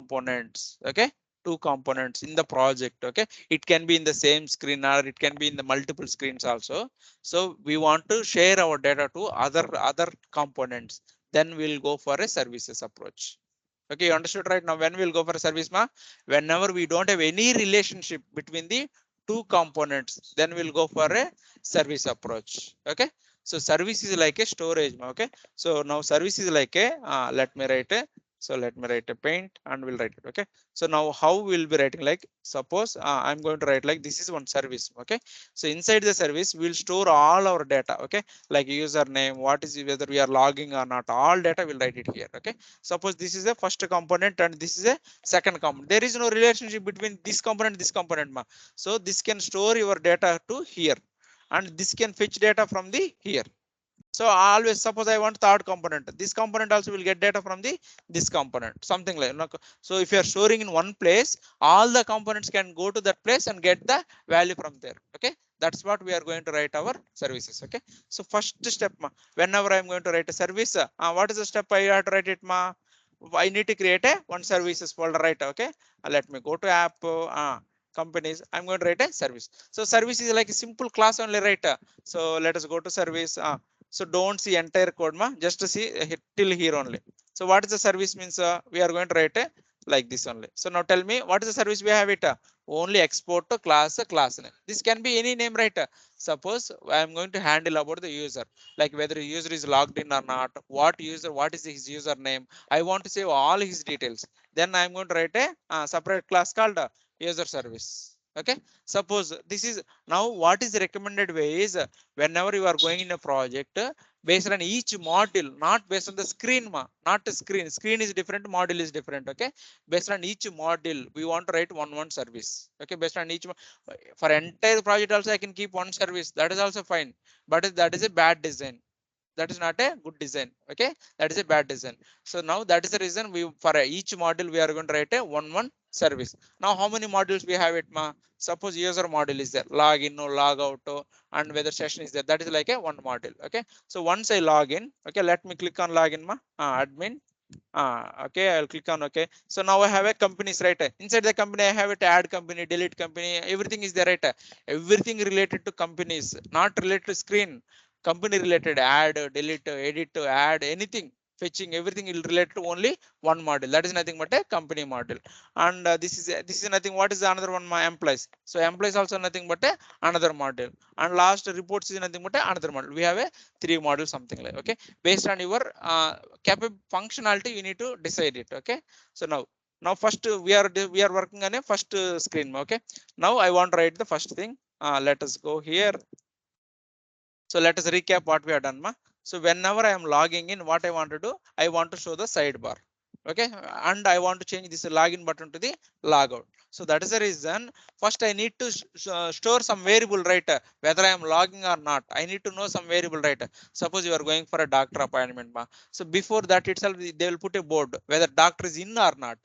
components. Okay, two components in the project. Okay, it can be in the same screen or it can be in the multiple screens also. So we want to share our data to other components. Then we'll go for a services approach. Okay, you understood right now. When we'll go for a service ma, whenever we don't have any relationship between the two components, then we'll go for a service approach. Okay, so service is like a storage ma. Okay, so now service is like a let me write a, so let me write a paint and we'll write it. Okay, so now how we'll be writing, like suppose I'm going to write like this is one service. Okay, so inside the service we'll store all our data. Okay, like username, what is, whether we are logging or not, all data we'll write it here. Okay, suppose this is a first component and this is a second component. There is no relationship between this component and this component ma. So this can store your data to here and this can fetch data from the here. So always suppose I want third component, this component also will get data from the this component, something like. So if you are storing in one place, all the components can go to that place and get the value from there. Okay, that's what we are going to write our services. Okay, so first step ma, whenever I'm going to write a service, what is the step I have to write it ma? I need to create a one services folder, right? Okay, let me go to app, companies, I'm going to write a service. So service is like a simple class only, right? So let us go to service. So don't see entire code ma, just to see till here only. So what is the service means, we are going to write a like this only. So now tell me what is the service we have it, only export to class name. This can be any name, right? Suppose I am going to handle about the user, like whether the user is logged in or not, what user, what is his username, I want to save all his details. Then I'm going to write a separate class called user service. Okay, suppose this is, now what is the recommended way is, whenever you are going in a project, based on each module, not based on the screen ma, not a screen is different, module is different. Okay, based on each module we want to write one service. Okay, based on each for entire project also I can keep one service, that is also fine, but that is a bad design, that is not a good design. Okay, that is a bad design. So now that is the reason we, for each module we are going to write a one service. Now how many modules we have it ma? Suppose user module is there, login or log out, and whether session is there, that is like a one module. Okay, so once I log in, okay, let me click on login ma, admin. Okay, I'll click on okay. So now I have a companies, right? Inside the company I have it add company, delete company, everything is there, right? Everything related to companies, not related to screen. Company related, add, delete, edit, add, anything, fetching, everything will relate to only one model, that is nothing but a company model. And this is nothing, what is the another one, my employees. So employees also nothing but a another model. And last reports is nothing but a another model. We have a three models, something like. Okay, based on your functionality you need to decide it. Okay, so now first we are working on a first screen. Okay, now I want to write the first thing. Let us go here. So let us recap what we have done ma. So whenever I am logging in, what I want to do, I want to show the sidebar. Okay, and I want to change this login button to the logout. So that is the reason, first I need to store some variable, right? Whether I am logging or not, I need to know some variable, right? Suppose you are going for a doctor appointment ma. So before that itself they will put a board whether doctor is in or not.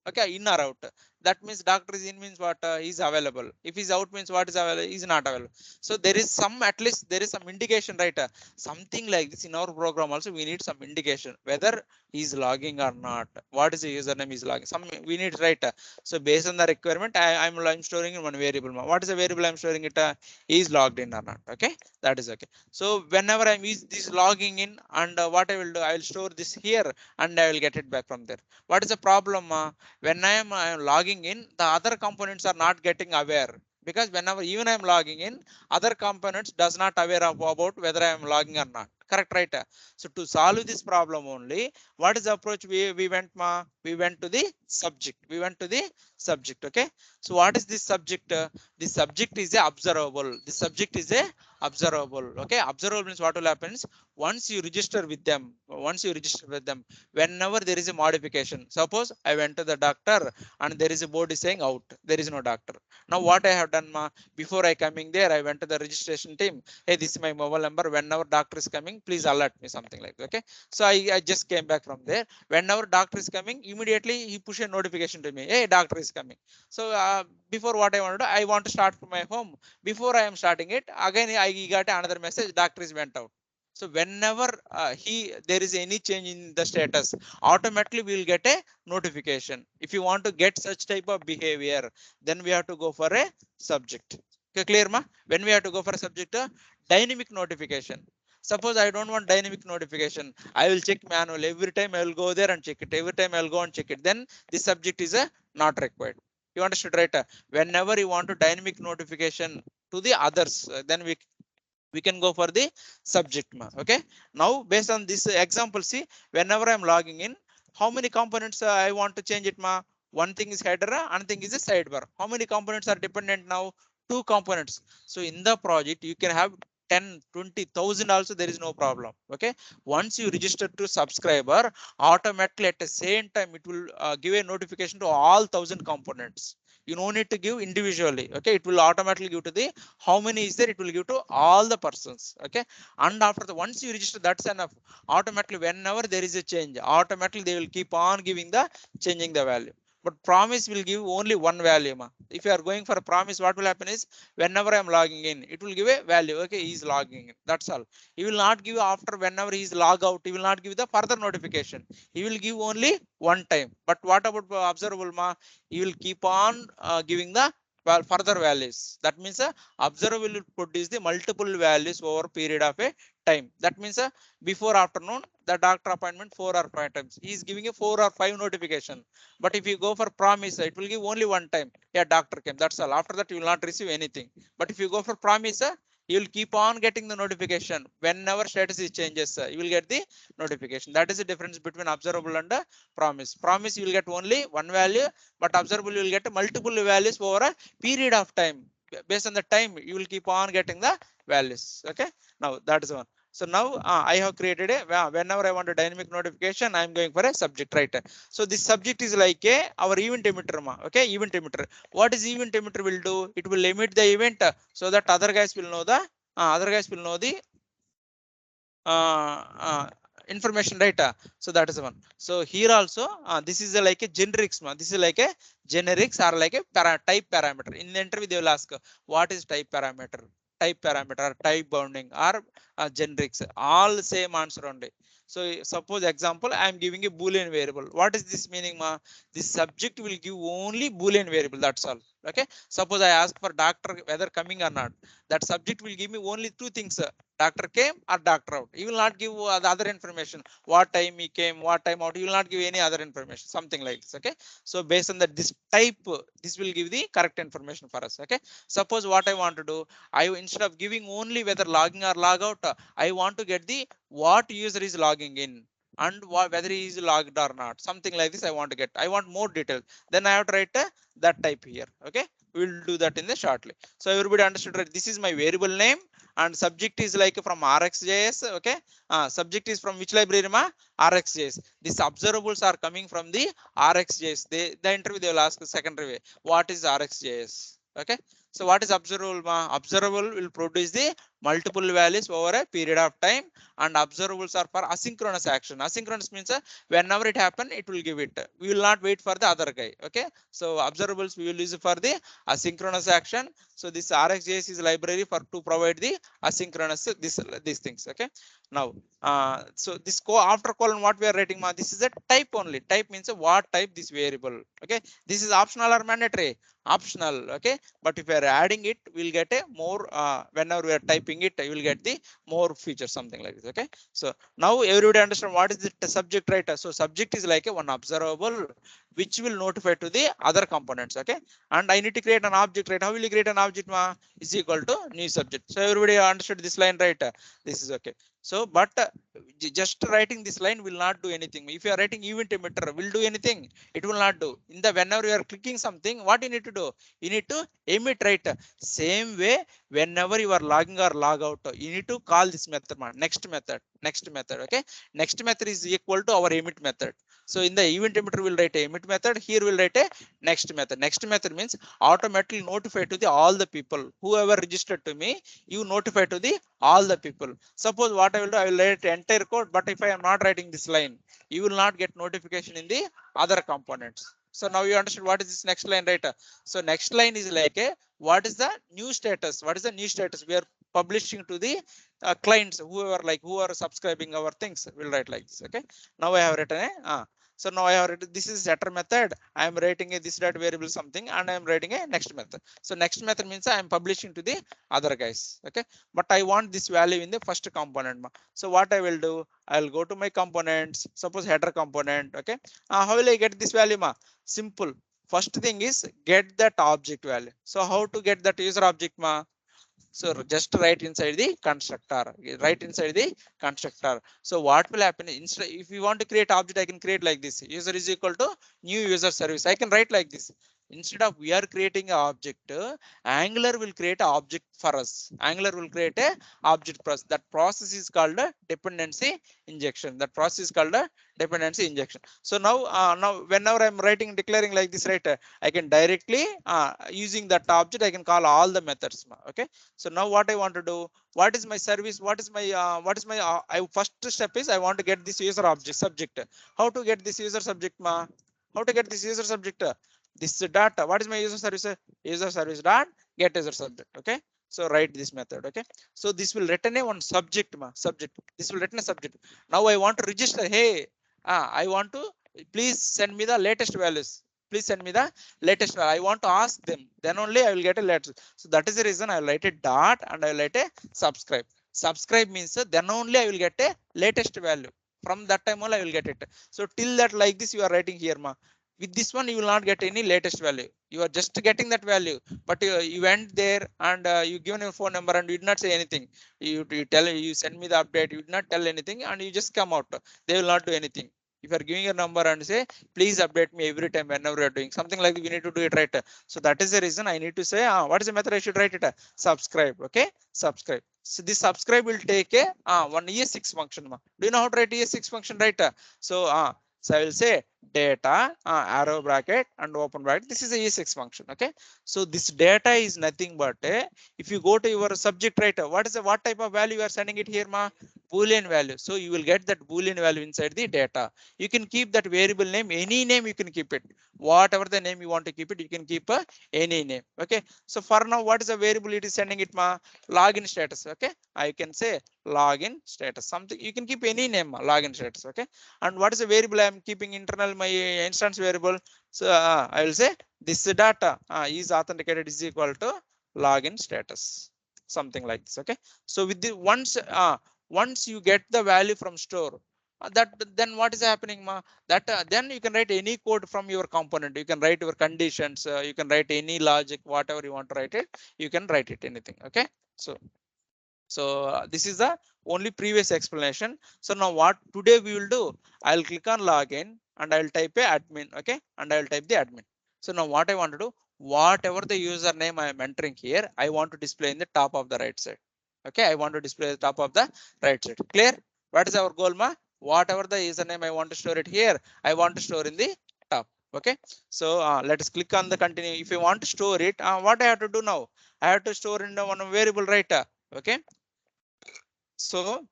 Okay, in or out, that means doctor is in means what, is available. If he's out means what is available, is not available. So there is some, at least there is some indication, right? Something like this in our program also we need some indication whether he's logging or not, what is the username is logging, some we need, right? So based on the requirement I'm storing in one variable. What is the variable I'm storing it, is logged in or not. Okay, that is okay. So whenever I'm use this logging in, and what I will do, I will store this here and I will get it back from there. What is the problem, when I am logging in, the other components are not getting aware, because whenever even I am logging in, other components does not aware of about whether I am logging or not. Correct, right? So to solve this problem only, what is the approach we went ma? We went to the subject. We went to the subject. Okay. So what is this subject? This subject is a observable. This subject is a observable. Okay. Observable means what will happen is, once you register with them, whenever there is a modification, suppose I went to the doctor and there is a board is saying out, there is no doctor. Now what I have done ma, before I coming there, I went to the registration team. Hey, this is my mobile number. Whenever doctor is coming, please alert me, something like that. Okay. So I just came back from there. Whenever doctor is coming, immediately he push a notification to me. Hey, doctor is coming. So before what I want to do, I want to start from my home. Before I am starting it, again I got another message, doctor is went out. So whenever there is any change in the status, automatically we will get a notification. If you want to get such type of behavior, then we have to go for a subject. Okay, clear ma? When we have to go for a subject, dynamic notification. Suppose I don't want dynamic notification, I will check manual. Every time I will go there and check it. Every time I will go and check it. Then this subject is not required. You understood, right? Whenever you want to dynamic notification to the others, then we can go for the subject ma. Okay, now based on this example, see, whenever I'm logging in, how many components I want to change it ma? One thing is header, another thing is a sidebar. How many components are dependent now? Two components. So in the project you can have 10, 20,000 also, there is no problem. Okay, once you register to subscriber, automatically at the same time it will give a notification to all 1,000 components. You no need to give individually. Okay, it will automatically give to the, how many is there, it will give to all the persons. Okay, and after the, once you register, that's enough. Automatically whenever there is a change, automatically they will keep on giving the, changing the value. But promise will give only one value ma. If you are going for a promise, what will happen is, whenever I am logging in, it will give a value. Okay, he is logging in, that's all. He will not give after, whenever he is log out, he will not give the further notification. He will give only one time. But what about observable ma? He will keep on giving the further values. That means observable will produce the multiple values over a period of a time. That means before afternoon, the doctor appointment 4 or 5 times, he is giving a 4 or 5 notification. But if you go for promise, it will give only one time, yeah, doctor came, that's all. After that you will not receive anything. But if you go for promise, you will keep on getting the notification. Whenever status is changes, you will get the notification. That is the difference between observable and promise. Promise you will get only one value, but observable you will get multiple values over a period of time. Based on the time, you will keep on getting the values. Okay, now that is one. So now I have created a, whenever I want a dynamic notification, I am going for a subject, right? So this subject is like a our event emitter ma. Okay, event emitter. What is event emitter will do? It will emit the event, so that other guys will know the uh, uh, information, right? So that is one. So here also, this is like a generics ma. This is like a generics, or like a type parameter. In the interview they will ask, what is type parameter? Type parameter or type bounding or generics, all same answer only. So suppose example, I am giving a boolean variable. What is this meaning ma? This subject will give only boolean variable, that's all. Okay, suppose I ask for doctor whether coming or not, that subject will give me only two things, doctor came or doctor out. He will not give the other information, what time he came, what time out. He will not give any other information, something like this. Okay, so based on that, this type, this will give the correct information for us. Okay, suppose what I want to do, I, instead of giving only whether logging or log out, I want to get the what user is logging in and whether he is logged or not, something like this I want to get. I want more details, then I have to write that type here. Okay, we will do that in the shortly. So everybody understood, right? This is my variable name, and subject is like from rxjs. Okay, subject is from which library ma? Rxjs. These observables are coming from the rxjs. The interview they will ask the secondary way, what is rxjs? Okay, so what is observable ma? Observable will produce the multiple values over a period of time, and observables are for asynchronous action. Asynchronous means whenever it happen, it will give it. We will not wait for the other guy. Okay, so observables we will use for the asynchronous action. So this rxjs is library for to provide the asynchronous these things. Okay, now so this after colon, what we are writing ma? This is a type only. Type means what type this variable. Okay, this is optional or mandatory? Optional. Okay, but if we are adding it, we'll get a more whenever we are typing it, you will get the more features, something like this. Okay, so now everybody understand what is the subject, right? So subject is like a one observable which will notify to the other components. Okay, and I need to create an object, right? How will you create an object ma? Is equal to new subject. So everybody understood this line, right? This is okay. So but just writing this line will not do anything. If you are writing event emitter, will do anything? It will not do. In the whenever you are clicking something, what you need to do? You need to emit, right? Same way, whenever you are logging or log out, you need to call this method man. Next method. Okay, next method is equal to our emit method. So in the event emitter will write a emit method, here will write a next method. Next method means automatically notify to the all the people whoever registered to me, you notify to the all the people. Suppose what I will do, I will write entire code, but if I am not writing this line, you will not get notification in the other components. So now you understand what is this next line, right? So next line is like a, what is the new status? What is the new status? We are publishing to the clients, who are subscribing our things, will write like this. Okay, now I have written a so now I have written, this is setter method. I am writing a this dot variable something, and I am writing a next method. So next method means I am publishing to the other guys. Okay, but I want this value in the first component. So what I will do, I will go to my components, suppose header component. Okay, how will I get this value? Simple. First thing is get that object value. So how to get that user object? So just write inside the constructor. Write inside the constructor. So what will happen instead, if you want to create object, I can create like this: user is equal to new user service. I can write like this. Instead of we are creating an object, Angular will create an object for us. Angular will create a object process. That process is called a dependency injection. That process is called a dependency injection. So now whenever I'm writing declaring like this, right, I can directly using that object, I can call all the methods. Okay, so now what I want to do, what is my service, what is my first step is I want to get this user object subject. How to get this user subject? How to get this user subject? This data, what is my user service? User service dot get user subject. Okay, so write this method. Okay, so this will return a one subject. Subject, this will return a subject. Now I want to register, hey, I want to, please send me the latest values. Please send me the latest value. I want to ask them, then only I will get a letter. So that is the reason I will write a dot and I will write a subscribe. Subscribe means then only I will get a latest value. From that time only I will get it. So till that, like this you are writing here. With this one you will not get any latest value. You are just getting that value, but you went there and you given your phone number and you did not say anything. You tell, you send me the update, you did not tell anything, and you just come out. They will not do anything. If you are giving a number and say, please update me every time whenever you are doing something like that, we need to do it right. So that is the reason I need to say, what is the method I should write it? Subscribe. Okay, subscribe. So this subscribe will take a one ES6 function. Do you know how to write ES6 function, right? So I will say data, arrow bracket and open bracket. This is a ES6 function. Okay, so this data is nothing but if you go to your subject, right, what type of value you are sending it here? Boolean value. So you will get that Boolean value inside the data. You can keep that variable name, any name you can keep it. Whatever the name you want to keep it, you can keep any name. Okay, so for now, what is the variable it is sending it? Login status. Okay, I can say login status. Something you can keep any name, login status. Okay, and what is the variable I am keeping internal my instance variable? So I will say this data is authenticated is equal to login status. Something like this. Okay, so with the once you get the value from store, that then what is happening? That then you can write any code from your component. You can write your conditions. You can write any logic, whatever you want to write it. You can write it anything. Okay, so this is the only previous explanation. So now what today we will do? I'll click on login and I'll type a admin. Okay, and I'll type the admin. So now what I want to do? Whatever the username I am entering here, I want to display in the top of the right side. Okay, I want to display the top of the right side. Clear? What is our goal, Whatever the username I want to store it here, I want to store in the top. Okay, so let us click on the continue. If you want to store it, what I have to do now? I have to store in the one variable, right? Okay, so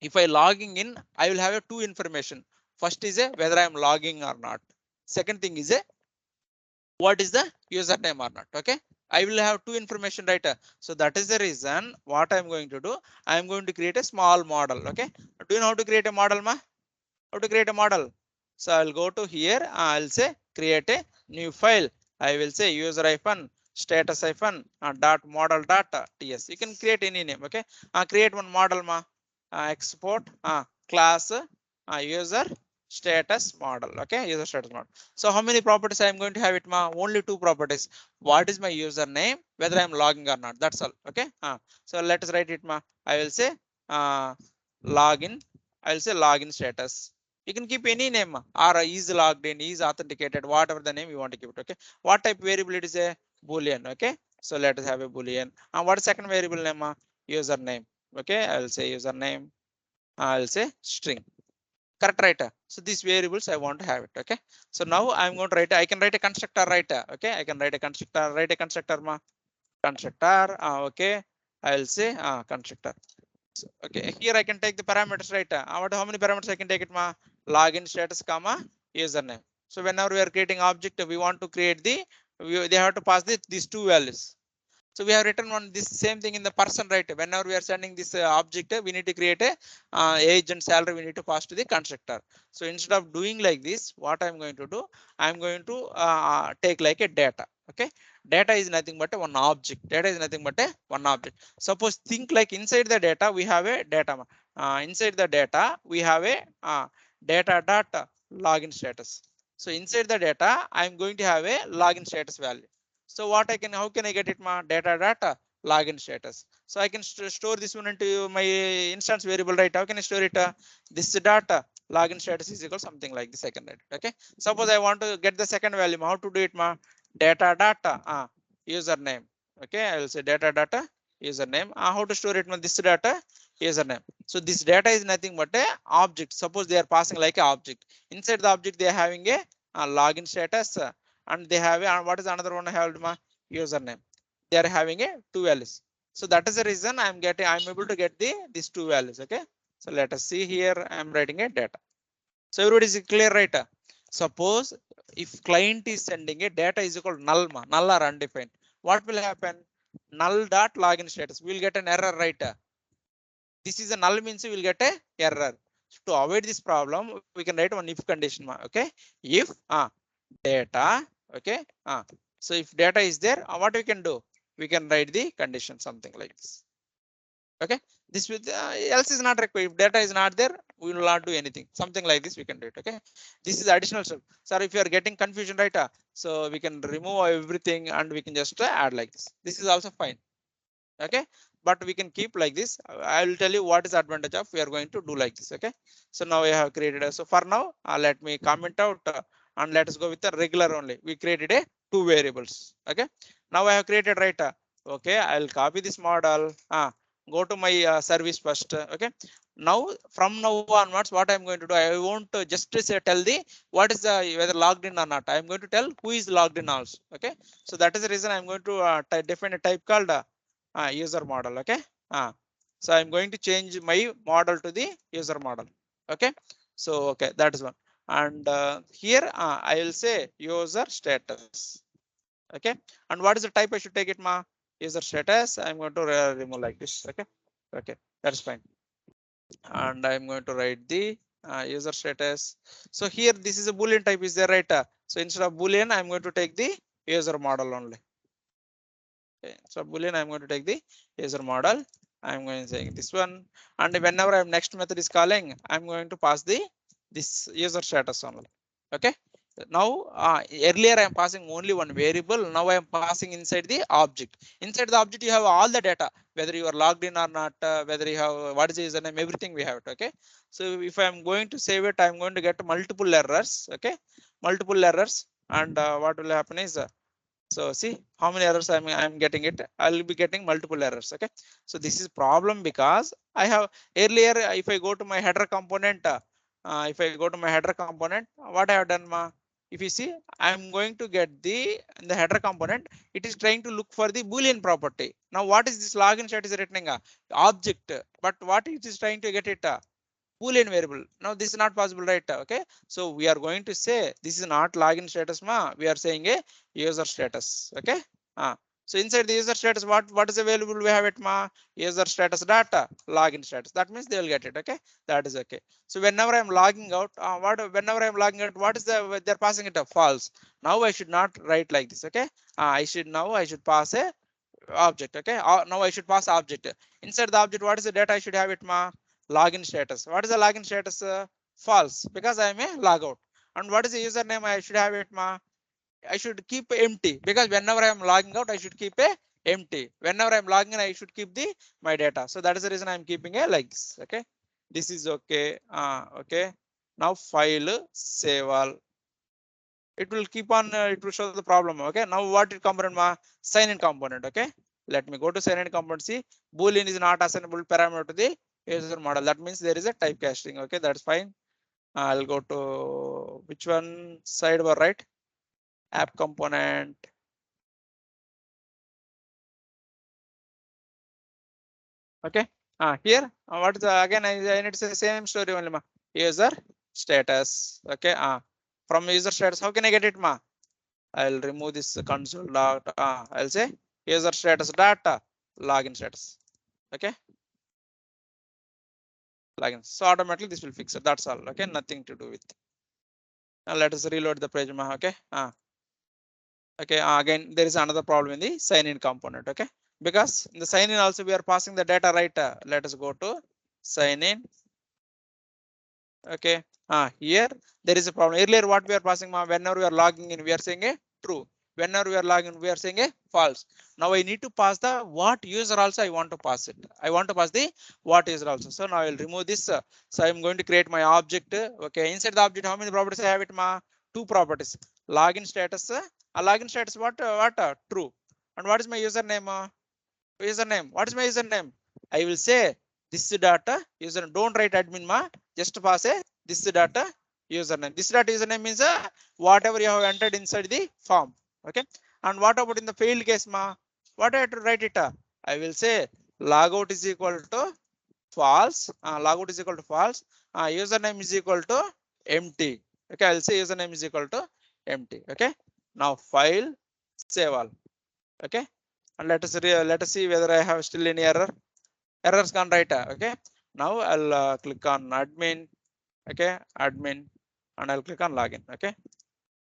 if I logging in, I will have a two information. First is a whether I am logging or not. Second thing is a what is the username or not. Okay, I will have two information, right? So that is the reason what I'm going to do. I am going to create a small model. Okay, do you know how to create a model, How to create a model? So I'll go to here. I'll say create a new file. I will say user hyphen status hyphen dot model dot ts. You can create any name. Okay, create one model, export class user status model. Okay, user status model. So how many properties I am going to have it? Only two properties. What is my username, whether I am logging or not? That's all. Okay, so let us write it. I will say login. I will say login status. You can keep any name, or is logged in, is authenticated, whatever the name you want to keep it. Okay, what type variable it is? A boolean. Okay, so let us have a boolean. And what second variable name? Username. Okay, I will say username. I will say string. Correct, right? So these variables I want to have it. Okay, so now I'm going to write. I can write a constructor, right? Okay, I can write a constructor. Write a constructor, constructor. Okay, I will say constructor. So, okay, here I can take the parameters, right? How many parameters I can take it? Login status, comma username. So whenever we are creating object, we want to create they have to pass these two values. So we have written on this same thing in the person, right? Whenever we are sending this object, we need to create a age and salary. We need to pass to the constructor. So instead of doing like this, what I'm going to do, I'm going to take like a data. Okay, data is nothing but a one object. Data is nothing but a one object. Suppose think like inside the data we have a data. Inside the data we have a data data login status. So inside the data, I'm going to have a login status value. So what I can, how can I get it? Ma data data login status. So I can store this one into my instance variable, right? How can I store it? This data login status is equal something like the second write. Okay. Suppose I want to get the second value. How to do it? Ma data data username. Okay. I will say data data username. How to store it? Ma this data username. So this data is nothing but a object. Suppose they are passing like a object. Inside the object they are having a login status and they have a, what is another one I have my username. They are having a two values. So that is the reason I'm able to get these two values. Okay. So let us see here. I'm writing a data. So everybody is clear, right? Suppose if client is sending a data is equal null, null or undefined, what will happen? Null dot login status. We will get an error, right? This is a null means we will get a error. So to avoid this problem, we can write one if condition. Okay, if data. Okay, so if data is there, what we can do? We can write the condition something like this. Okay, this with else is not required. If data is not there, we will not do anything. Something like this we can do it. Okay, this is additional step. Sir, if you are getting confusion, right? So we can remove everything and we can just add like this. This is also fine. Okay, but we can keep like this. I will tell you what is advantage of we are going to do like this. Okay, so now I have created a, so for now let me comment out and let us go with the regular only. We created a two variables. Okay, now I have created, right? Okay, I'll copy this model, go to my service first. Okay, now from now onwards what I'm going to do, I won't just say tell the what is the whether logged in or not. I'm going to tell who is logged in also. Okay, so that is the reason I'm going to define a type called user model. Okay, so I'm going to change my model to the user model. Okay, so okay, that is one. And here I will say user status. Okay, and what is the type I should take it? Ma user status. I'm going to remove like this. Okay, okay, that's fine. And I'm going to write the user status. So here this is a boolean type is there, right? So instead of boolean I'm going to take the user model only. Okay, so boolean I'm going to take the user model. I'm going to say this one, and whenever I'm next method is calling, I'm going to pass the this user status only. Okay, now earlier I'm passing only one variable. Now I'm passing inside the object. Inside the object you have all the data, whether you are logged in or not, whether you have what is the username, everything we have it. Okay, so if I'm going to save it, I'm going to get multiple errors. Okay, multiple errors, and what will happen is so see how many errors I'm getting it. I'll be getting multiple errors. Okay, so this is problem because I have earlier if I go to my header component, if I go to my header component, what I have done, if you see, I'm going to get the in the header component. It is trying to look for the boolean property. Now what is this login status is returning a object, but what it is trying to get it boolean variable. Now this is not possible, right? Okay, so we are going to say this is not login status, we are saying a user status. Okay, so inside the user status, what is available? We have it, user status data login status. That means they will get it. Okay, that is okay. So whenever I'm logging out, whenever I'm logging out, what is the they're passing it a false. Now I should not write like this. Okay, I should pass a object. Okay, now I should pass object. Inside the object, what is the data I should have it? Login status. What is the login status? False, because I am a logout. And what is the username I should have it? I should keep empty, because whenever I am logging out I should keep a empty. Whenever I am logging in I should keep the my data. So that is the reason I am keeping a like this. Okay, this is okay. Okay, now file save all. It will keep on it will show the problem. Okay, now what it component? Sign in component. Okay, let me go to sign in component. See, boolean is not assignable parameter to the user model. That means there is a type casting. Okay, that's fine. I'll go to which one? Sidebar, right? App component. Okay, here what is the, again I need to say same story only, user status. Okay, from user status how can I get it? I'll remove this console dot. I'll say user status data, login status. Okay. Login. So automatically this will fix it. That's all. Okay. Nothing to do with. Now let us reload the page. Okay. Okay. Again, there is another problem in the sign in component. Okay. Because in the sign in also we are passing the data, right? Let us go to sign in. Okay. Here there is a problem. Earlier what we are passing, whenever we are logging in, we are saying a true. Whenever we are logging, we are saying a false. Now I need to pass the what user also. I want to pass it. I want to pass the what user also. So now I will remove this. So I'm going to create my object. Okay. Inside the object, how many properties I have it? Two properties. Login status. Login status what true. And what is my username? Username. What is my username? I will say this data user. Don't write admin just pass a this data username. This data username means whatever you have entered inside the form. Okay. And what about in the failed case what I have to write it? I will say logout is equal to false. Logout is equal to false. Username is equal to empty. Okay. I'll say username is equal to empty. Okay. Now file, save all. Okay. And let us see whether I have still any errors gone right. Okay. Now I'll click on admin. Okay. Admin, and I'll click on login. Okay.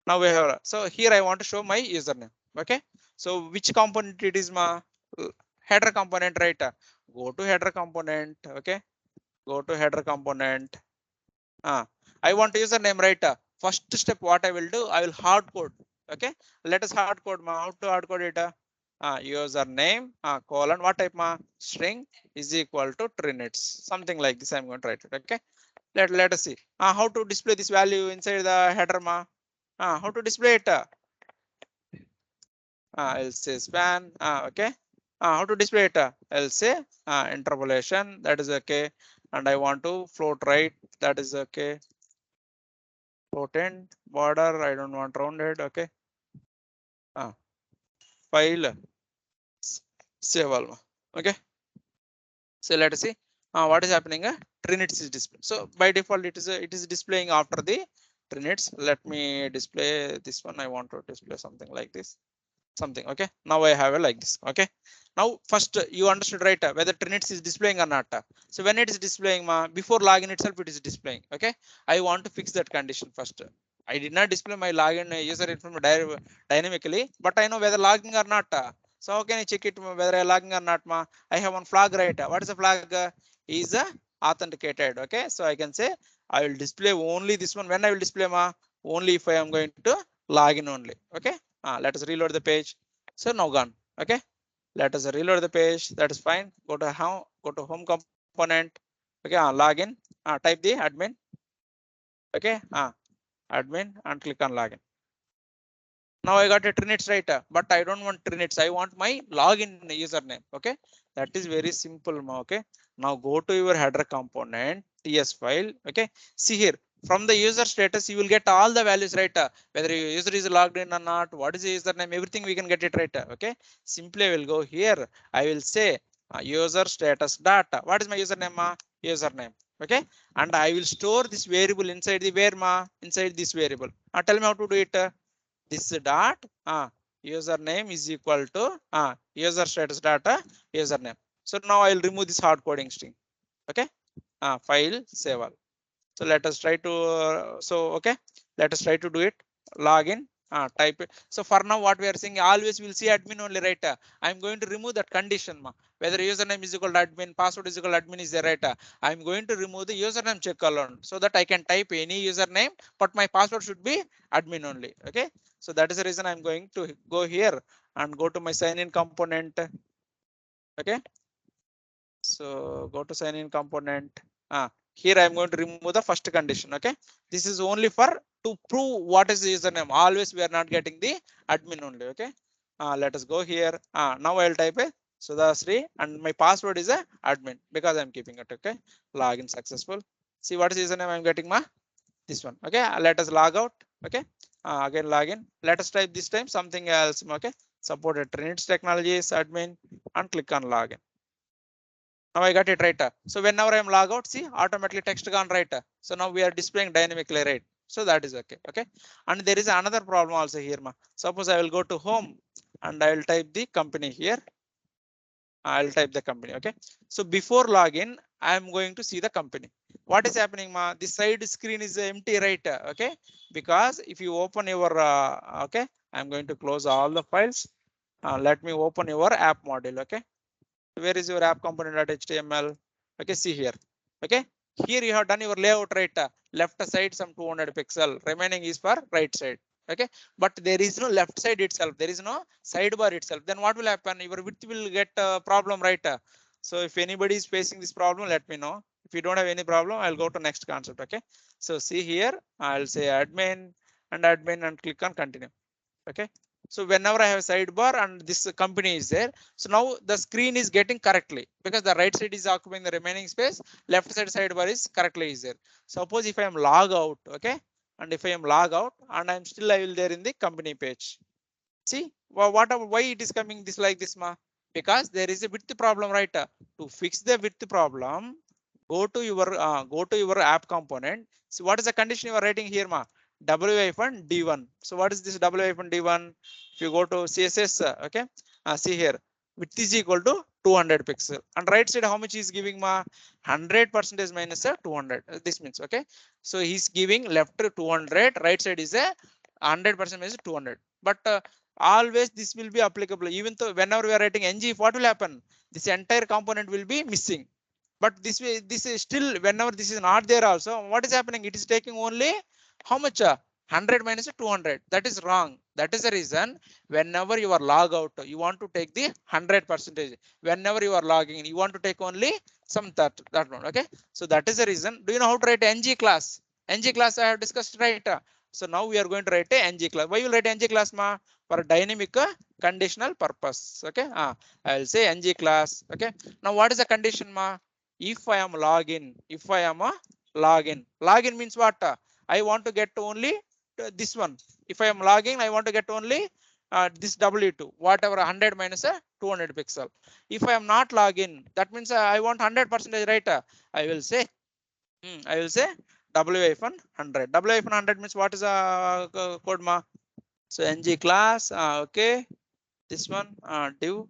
Now we have, so here I want to show my username. Okay. So which component it is header component, right? Go to header component. Okay. Go to header component. I want username, right? First step what I will do, I will hard code. Okay. Let us hard code. How to hard code it? Username colon what type string is equal to Trinits, something like this. I'm going to write it. Okay. Let us see how to display this value inside the header how to display it. I'll say span. Okay. How to display it? I'll say interpolation. That is okay. And I want to float right. That is okay. Float border. I don't want rounded. Okay. File, save all. Okay. So let us see what is happening. Trinits is display. So by default it is displaying after the Trinits. Let me display this one. I want to display something like this. Something. Okay. Now I have a like this. Okay. Now first you understood, right, whether Trinits is displaying or not. So when it is displaying before login itself it is displaying. Okay. I want to fix that condition first. I did not display my login user information dynamically, but I know whether logging or not. So how can I check it whether I logging or not? I have one flag, right? What is the flag? Is authenticated. Okay. So I can say I will display only this one. When I will display only if I am going to login only. Okay. Let us reload the page. So now gone. Okay. Let us reload the page. That is fine. Go to home component. Okay. Login. Type the admin. Okay. Admin and click on login. Now I got a Trinits, right? But I don't want Trinits. I want my login username. Okay. That is very simple. Okay. Now go to your header component TS file. Okay. See here from the user status, you will get all the values, right? Whether your user is logged in or not, what is the username, everything we can get it, right? Okay. Simply I will go here. I will say user status data. What is my username? Username. Okay. And I will store this variable inside the where inside this variable. Tell me how to do it. This dot username is equal to user status data username. So now I'll remove this hard coding string. Okay. File, save all. So let us try to okay, let us try to do it. Login, type it. So for now what we are saying, always we'll see admin only, right? I'm going to remove that condition whether username is equal to admin, password is equal to admin is there, right? I'm going to remove the username check alone so that I can type any username, but my password should be admin only. Okay. So that is the reason I'm going to go here and go to my sign in component. Okay. So go to sign in component. Here I'm going to remove the first condition. Okay. This is only for to prove what is the username. Always we are not getting the admin only. Okay. Let us go here. Now I'll type a Sudhasri and my password is a admin because I'm keeping it. Okay. Login successful. See what is username I'm getting this one. Okay. Let us log out. Okay. Again login. Let us type this time something else. Okay. Supported Trinits Technologies admin and click on login. Now I got it, right? So whenever I'm log out, see automatically text gone, right? So now we are displaying dynamically, right? So that is okay. Okay. And there is another problem also here. Suppose I will go to home. and I'll type the company here. I'll type the company. Okay. So before login, I'm going to see the company. What is happening, ma? The side screen is empty, right? Okay. Because if you open your, okay, I'm going to close all the files. Let me open your app module. Okay. Where is your app component.html? Okay. See here. Okay. Here you have done your layout, right? Left side some 200 pixel. Remaining is for right side. Okay, but there is no left side itself, there is no sidebar itself. Then what will happen? Your width will get a problem, right? So if anybody is facing this problem, let me know. If you don't have any problem, I'll go to next concept. Okay, so see here, I'll say admin and click on continue. Okay, so whenever I have a sidebar and this company is there, so now the screen is getting correctly because the right side is occupying the remaining space, left side sidebar is correctly is there. Suppose if I am log out, okay, and if I am log out and I'm still I will there in the company page. See why it is coming this like this, ma? Because there is a width problem, right? To fix the width problem, go to your app component. So what is the condition you are writing here, ma? W-D1. So what is this W-D1? If you go to CSS, okay, see here, width is equal to 200 pixel, and right side how much is giving, ma? 100% minus 200. This means, okay, so he's giving left 200, right side is a 100% minus 200. But always this will be applicable, even though whenever we are writing ng, what will happen? This entire component will be missing. But this way, this is still, whenever this is not there also, what is happening? It is taking only how much? 100 minus 200. That is wrong. That is the reason whenever you are log out, you want to take the 100%. Whenever you are logging in, you want to take only some that one. Okay, so that is the reason. Do you know how to write ng class? Ng class I have discussed, right? So now we are going to write a ng class. Why you will write ng class, ma? For dynamic conditional purpose. Okay, I will say ng class. Okay, now what is the condition, ma? If I am login, if I am a login means what? I want to get only this one. If I am logging, I want to get only this W2, whatever 100 minus 200 pixel. If I am not login, that means I want 100%, right? I will say, I will say W-100. W-100 means what is a code, ma? So ng class, okay, this one div.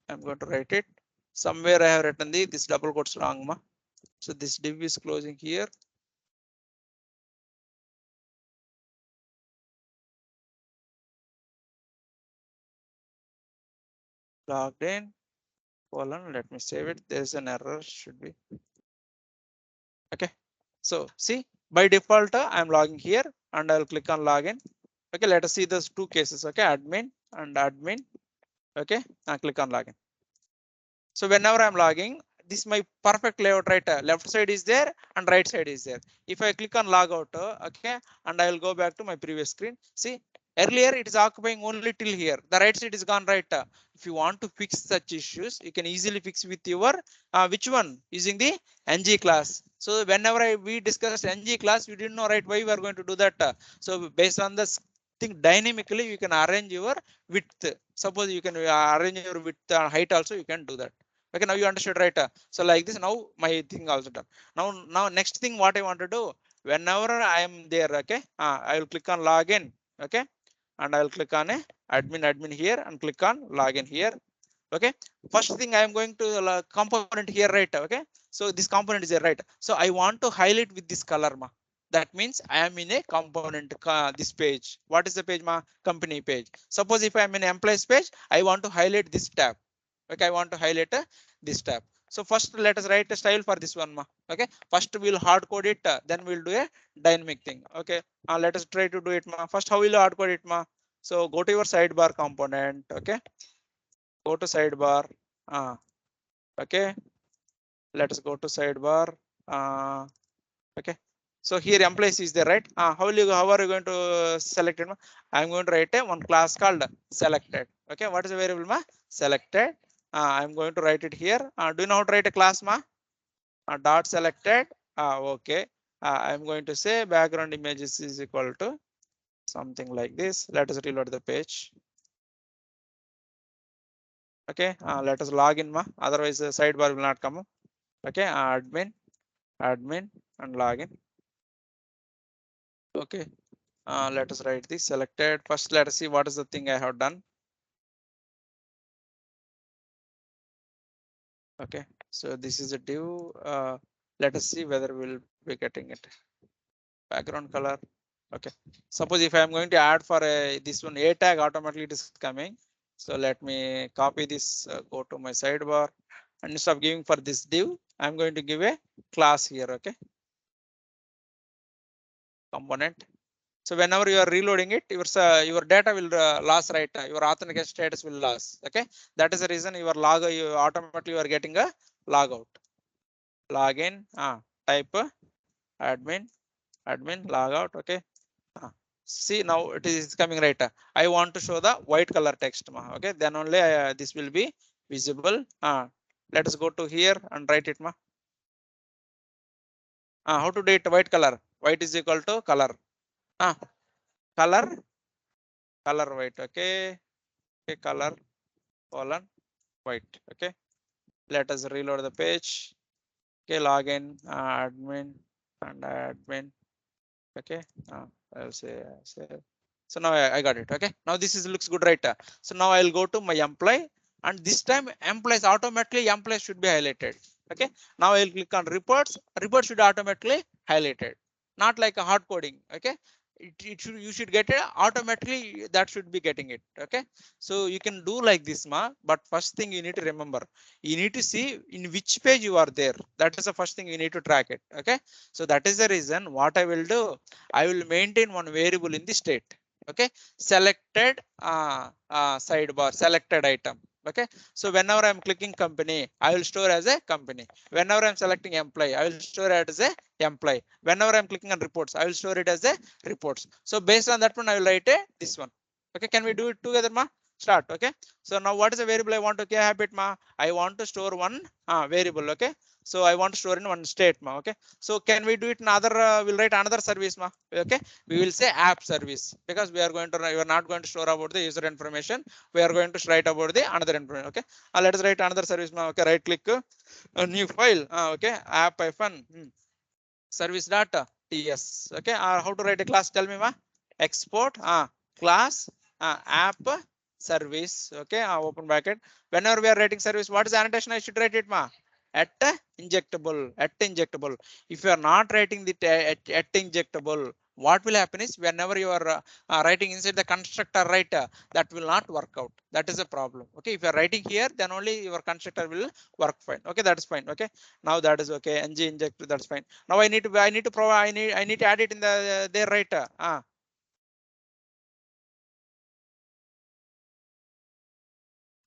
I'm going to write it. Somewhere I have written this double quotes wrong, ma. So this div is closing here. Logged in, colon, let me save it. There's an error, should be. Okay, so see, by default, I'm logging here and I'll click on login. Okay, let us see those two cases. Okay, admin and admin. Okay, I click on login. So whenever I'm logging, this is my perfect layout, right? Left side is there and right side is there. If I click on logout, okay, and I will go back to my previous screen. See, earlier it is occupying only till here. The right side is gone, right? If you want to fix such issues, you can easily fix with your which one? Using the ng class. So whenever we discussed ng class, we didn't know, right, why we are going to do that. So based on this thing, dynamically you can arrange your width. Suppose you can arrange your width and height also, you can do that. Okay, now you understood, right? So like this, now my thing also done. Now next thing what I want to do, whenever I am there, okay, I will click on login, okay, and I will click on a admin here and click on login here. Okay, first thing I am going to component here, right? Okay, so this component is there, right? So I want to highlight with this color, ma. That means I am in a component, this page. What is the page, ma? Company page. Suppose if I am in employees page, I want to highlight this tab. Okay, I want to highlight this tab. So first let us write a style for this one, ma. Okay, first we'll hard code it, then we'll do a dynamic thing. Okay, let us try to do it, ma. First, how will you hard code it, ma? So go to your sidebar component. Okay, go to sidebar. Okay, let us go to sidebar. Okay, so here employees is there, right? How are you going to select it, ma? I'm going to write a one class called selected. Okay, what is the variable, ma? Selected. I'm going to write it here. Do you know how to write a class, ma? Dot selected. Okay, I'm going to say background images is equal to something like this. Let us reload the page. Okay, let us log in, ma. Otherwise the sidebar will not come up. Okay, admin and login. Okay, let us write this selected. First let us see what is the thing I have done. Okay, so this is a div. Let us see whether we'll be getting it. Background color. Okay, suppose if I am going to add for a this one a tag, automatically it is coming. So let me copy this, go to my sidebar, and instead of giving for this div, I'm going to give a class here. Okay, component. So whenever you are reloading it, your data will lose, right? Your authentication status will lose. Okay, that is the reason your log, you automatically you are getting a logout. Login, type admin, logout. Okay, see now it is coming, right? I want to show the white color text. Okay, then only this will be visible. Let us go to here and write it. How to do it? White color. White is equal to color. Color, white. Okay, okay, color colon white. Okay, let us reload the page. Okay, login, admin, and admin. Okay, I'll say. So now I got it. Okay, now this is looks good, right? So now I'll go to my employee, and this time employees automatically employees should be highlighted. Okay, now I'll click on reports. Reports should automatically highlighted, not like a hard coding. Okay, it should, you should get it automatically, that should be getting it. Okay, so you can do like this, but first thing you need to remember, you need to see in which page you are there. That is the first thing you need to track it. Okay, so that is the reason what I will do, I will maintain one variable in the state. Okay, selected sidebar, selected item. Okay, so whenever I'm clicking company, I will store as a company. Whenever I'm selecting employee, I will store it as a employee. Whenever I'm clicking on reports, I will store it as a reports. So based on that one, I will write a this one. Okay, can we do it together, start? Okay, so now what is the variable I want to habit, I want to store one variable. Okay, so I want to store in one state, okay, so can we do it in other, we'll write another service, okay, we will say app service, because we are going to, we are not going to store about the user information, we are going to write about the another information. Okay, let us write another service. Okay, right click, a new file. Okay, app hyphen service data ts. Okay, how to write a class, tell me, export class app service. Okay, open bracket. Whenever we are writing service, what is the annotation I should write it, at injectable, if you are not writing the at injectable, what will happen is whenever you are writing inside the constructor, right, that will not work out. That is a problem. Okay, if you are writing here, then only your constructor will work fine. Okay, that is fine. Okay, now that is okay. Ng inject, that's fine. Now I need to provide, I need to add it in the there, right?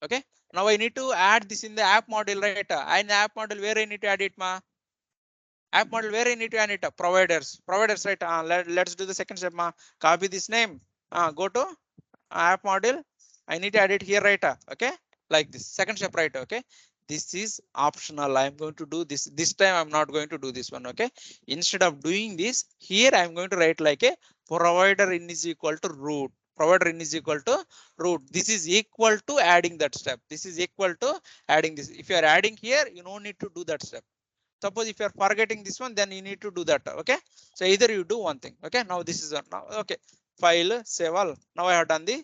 Okay, now I need to add this in the app module, right? In the app module, where I need to add it, app model, where I need to add it, providers, right? Let's do the second step, copy this name, go to app model, I need to add it here, right? Okay, like this second step, right? Okay, this is optional. I'm going to do this time, I'm not going to do this one. Okay, instead of doing this here, I'm going to write like a provider in is equal to root, provider in is equal to root. This is equal to adding that step, this is equal to adding this. If you are adding here, you don't need to do that step. Suppose if you are forgetting this one, then you need to do that. Okay, so either you do one thing. Okay, now this is now, okay, file, save all. Now I have done the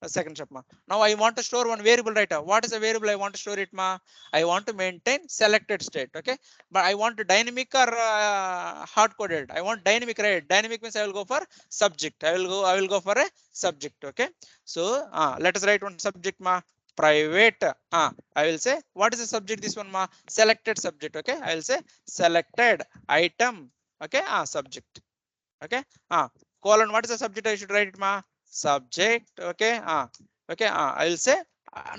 second step, now I want to store one variable, right? What is the variable I want to store it, I want to maintain selected state. Okay, but I want dynamic or hard coded, I want dynamic, right? Dynamic means I will go for subject, I will go for a subject. Okay, so let us write one subject, private, I will say what is the subject, this one, selected subject. Okay, I will say selected item. Okay, subject. Okay, colon, what is the subject I should write it, subject. Okay, okay, I will say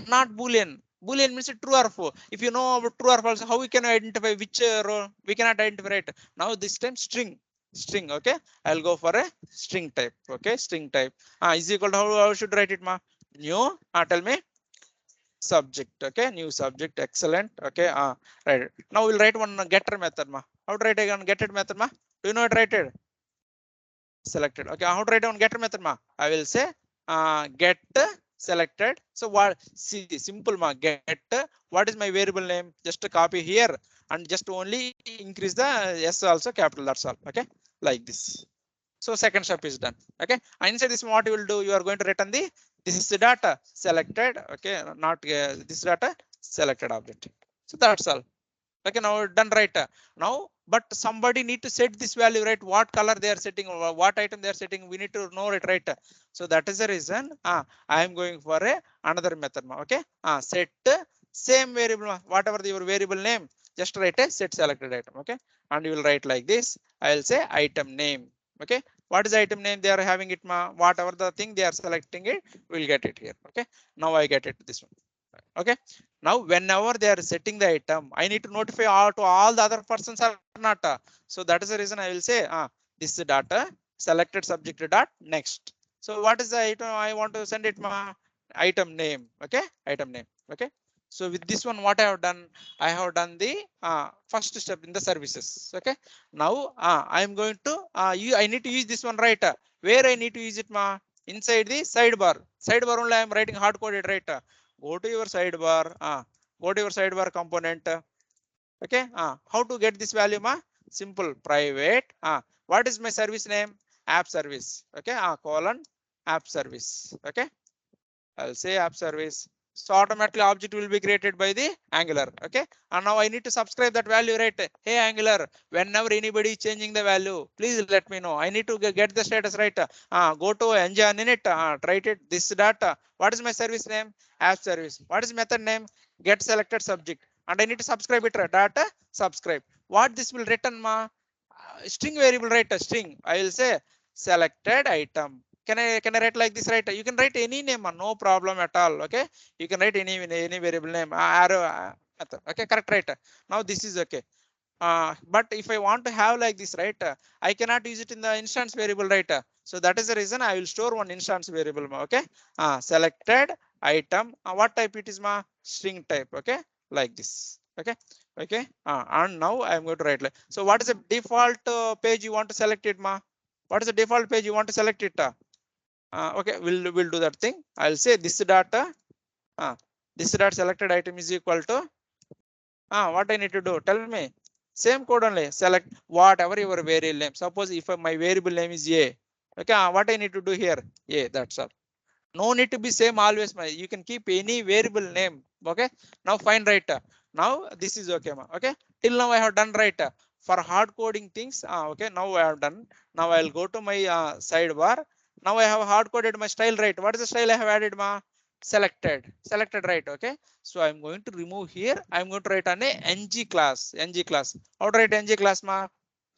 not boolean. Boolean means true or false. If you know about true or false, how we can identify which row? We cannot identify it. Now this time string. Okay, I'll go for a string type. Okay, string type is equal to, how should write it, new, tell me, subject. Okay, new subject, excellent. Okay, right, now we'll write one getter method, how to write again getter method, do you know it, write it selected. Okay, how to write down getter method, I will say get selected. So what, see, simple, get, what is my variable name, just to copy here and just only increase the s also capital, that's all. Okay, like this. So second step is done. Okay, and inside this, what you will do, you are going to return the, this is the data selected. Okay, not this data selected object. So that's all. Okay, now done, right? Now but somebody need to set this value, right? What color they are setting, or what item they are setting, we need to know it, right? So that is the reason I am going for a another method. Okay, set same variable, whatever your variable name, just write a set selected item. Okay, and you will write like this. I will say item name. Okay, what is item name they are having it, whatever the thing they are selecting it, we'll get it here. Okay, now I get it this one. Okay, now whenever they are setting the item, I need to notify all to all the other persons or not. So that is the reason I will say this data selected subject dot next. So what is the item I want to send it, item name. Okay, item name. Okay, so with this one what I have done, I have done the first step in the services. Okay, now I am going to I need to use this one, right? Where I need to use it, inside the sidebar. Sidebar only I am writing hard coded, right? Go to your sidebar, go to your sidebar component. Okay, how to get this value, simple private, what is my service name, app service. Okay, colon app service. Okay, I'll say app service. So automatically object will be created by the Angular. Okay, and now I need to subscribe that value, right? Hey Angular, whenever anybody is changing the value, please let me know. I need to get the status, right? Go to engine in it, write it this data. What is my service name? App service. What is method name? Get selected subject. And I need to subscribe it, data subscribe. What this will return, string variable, right? A string. I will say selected item. Can I write like this, right? You can write any name, no problem at all. Okay, you can write any variable name, arrow method. Okay, correct, right? Now this is okay. But if I want to have like this, right, I cannot use it in the instance variable, right? So that is the reason I will store one instance variable. Okay, selected item, what type it is, string type. Okay, like this. Okay, okay, and now I am going to write like so. What is the default page you want to select it, what is the default page you want to select it? Okay, we'll do that thing. I'll say this data, this dot selected item is equal to what I need to do, tell me. Same code only, select whatever your variable name. Suppose if my variable name is a, okay, what I need to do here, a, that's all. No need to be same always, you can keep any variable name. Okay, now fine, right? Now this is okay, okay, till now I have done, right? For hard coding things, okay, now I have done. Now I'll go to my sidebar. Now I have hard coded my style, right? What is the style I have added, selected, right? Okay, so I'm going to remove here. I'm going to write on a ng class. How to write ng class, do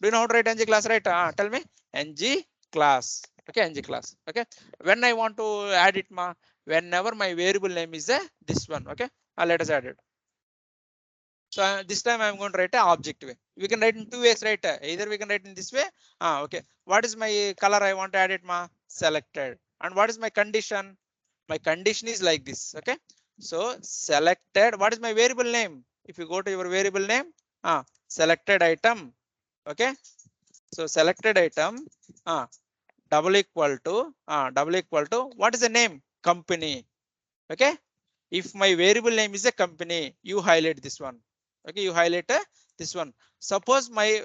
you know how to write ng class, right? Tell me. Ng class. Okay, ng class. Okay, when I want to add it, whenever my variable name is this one. Okay, let us add it. So this time I'm going to write a object way. We can write in two ways, right? Either we can write in this way. Okay, what is my color I want to add it, selected. And what is my condition? My condition is like this. Okay, so selected, what is my variable name? If you go to your variable name, selected item. Okay, so selected item, double equal to what is the name? Company. Okay, if my variable name is a company, you highlight this one. Okay, you highlight this one. Suppose my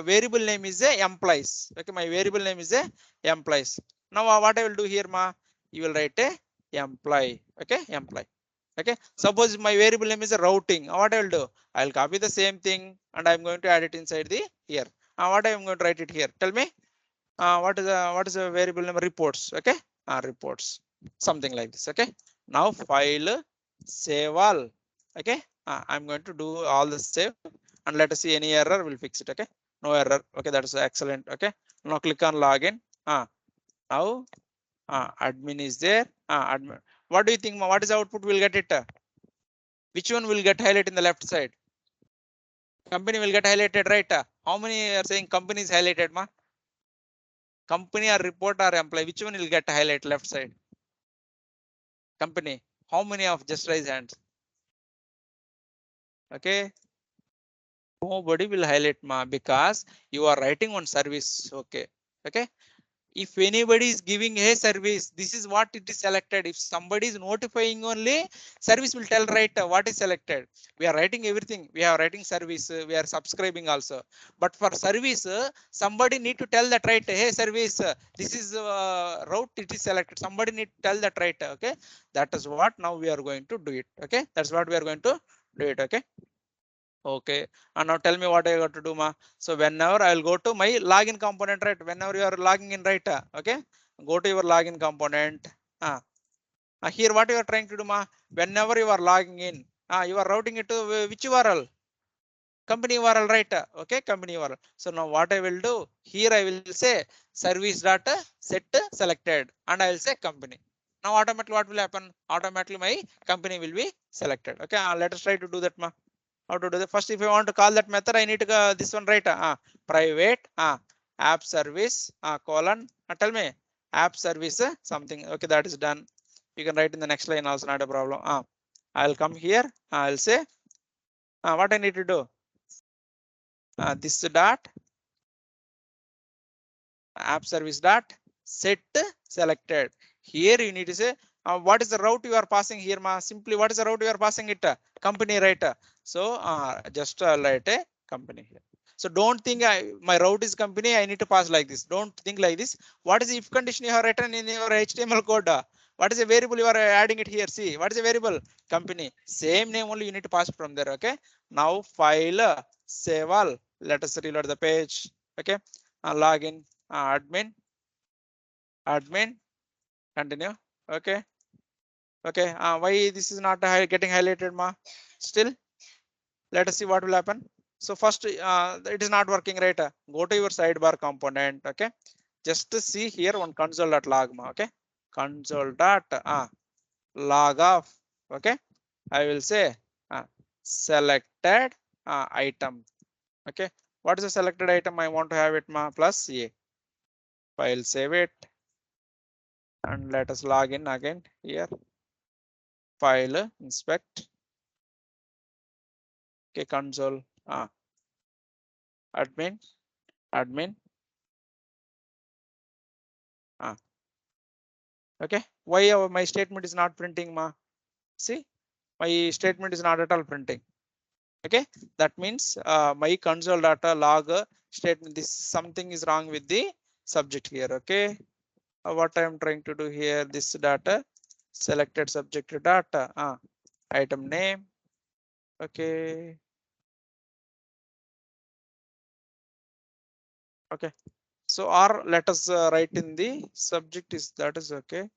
variable name is a employees. Okay, my variable name is a employees. Now what I will do here, you will write a employee. Okay, employee. Okay, suppose my variable name is a routing. What I will do, I will copy the same thing and I'm going to add it inside the here. What I am going to write it here, tell me. What is a variable name? Reports. Okay, reports, something like this. Okay, now file, save all. Okay, I'm going to do all the save and let us see any error, we'll fix it. Okay, no error. Okay, that is excellent. Okay, now click on login. Now admin is there. Admin, what do you think, what is the output we'll get it? Which one will get highlighted in the left side? Company will get highlighted, right? How many are saying company is highlighted, company or report or employee, which one will get highlight left side? Company. How many of just raise hands? Okay, nobody will highlight, because you are writing on service. Okay, okay, if anybody is giving a service, this is what it is selected. If somebody is notifying only, service will tell, right, what is selected. We are writing everything, we are writing service, we are subscribing also. But for service, somebody need to tell that, right? Hey service, this is route, it is selected. Somebody need to tell that, right? Okay, that is what now we are going to do it. Okay, that's what we are going to do it. Okay, Okay, and now tell me what I got to do, ma. So whenever I will go to my login component, right? Whenever you are logging in, right? Okay, go to your login component. Here, what you are trying to do, ma? Whenever you are logging in, you are routing it to which URL? Company URL, right? Okay, company URL. So now what I will do here, I will say service data set selected, and I will say company. Now automatically what will happen? Automatically my company will be selected. Okay, let us try to do that, ma. How to do that? First, if I want to call that method, I need to go this one, right? Private app service colon. Tell me app service something. Okay, that is done. You can write in the next line also, not a problem. I'll come here. I'll say what I need to do. This dot app service dot set selected. Here you need to say what is the route you are passing here, ma. Simply what is the route you are passing it? Company, right? So just write a company here. So don't think my route is company, I need to pass like this. Don't think like this. What is the if condition you have written in your HTML code? What is a variable you are adding it here? See, what is a variable? Company. Same name only you need to pass it from there. Okay. Now file, save all. Let us reload the page. Okay. Login, admin, continue. Okay. Okay. Why this is not getting highlighted, ma? Still, let us see what will happen. So first, it is not working, right? Go to your sidebar component. Okay. Just to see here one console.log, ma. Okay. Console.log off. Okay. I will say selected item. Okay. What is the selected item? I want to have it, ma, plus a. File, save it, and let us log in again here. File, inspect. Okay, console, admin, admin. Okay, why my statement is not printing, ma? See, my statement is not at all printing. Okay, that means my console data log statement, this something is wrong with the subject here. Okay, what I am trying to do here, this data selected subject data, item name. Okay. Okay. So or let us write in the subject is that is okay.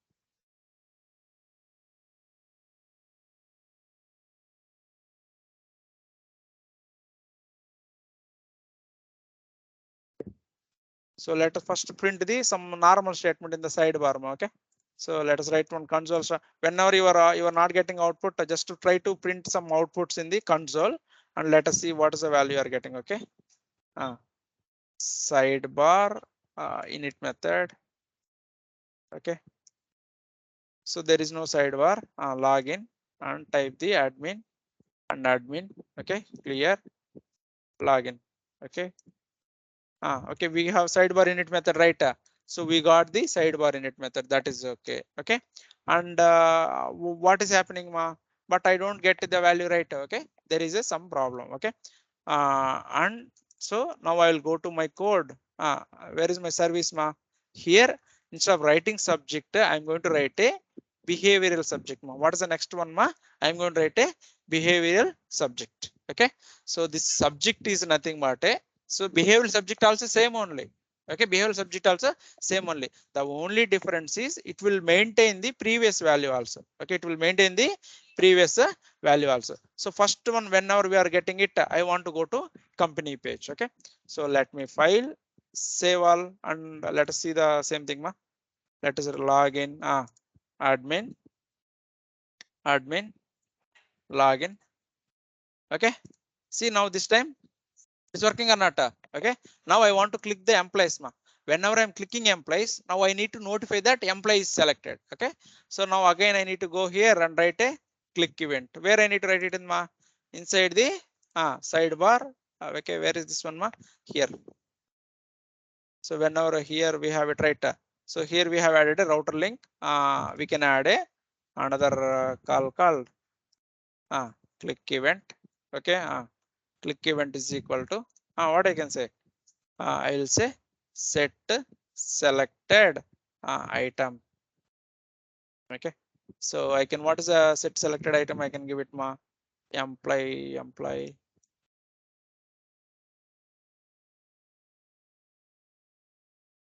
So let us first print the some normal statement in the sidebar. Okay. So let us write one console. So whenever you are not getting output, just to try to print some outputs in the console, and let us see what is the value you are getting. Okay. Sidebar init method. Okay. So there is no sidebar. Login and type the admin and admin. Okay. Clear. Login. Okay. Okay, we have sidebar init method, right? So we got the sidebar init method. That is okay. Okay, and what is happening, ma? But I don't get the value, right? Okay, there is some problem. Okay, and so now I will go to my code. Where is my service, ma? Here, instead of writing subject, I'm going to write a behavioral subject, ma. What is the next one, ma? I'm going to write a behavioral subject. Okay, so this subject is nothing but a, so behavioral subject also same only. Okay, behavioral subject also same only. The only difference is it will maintain the previous value also. Okay, it will maintain the previous value also. So first one, whenever we are getting it, I want to go to company page. Okay, so let me file, save all, and let us see the same thing, ma. Let us log in, admin, admin, login. Okay, see now this time it's working or not. Okay, now I want to click the employees, ma. Whenever I'm clicking employees, now I need to notify that employee is selected. Okay, so now again I need to go here and write a click event. Where I need to write it in, ma? Inside the sidebar. Okay, where is this one, ma? Here. So whenever here we have it, right? So here we have added a router link. We can add a another call called click event. Okay, click event is equal to what I can say. I will say set selected item. Okay, so I can, what is a set selected item? I can give it, ma, employee.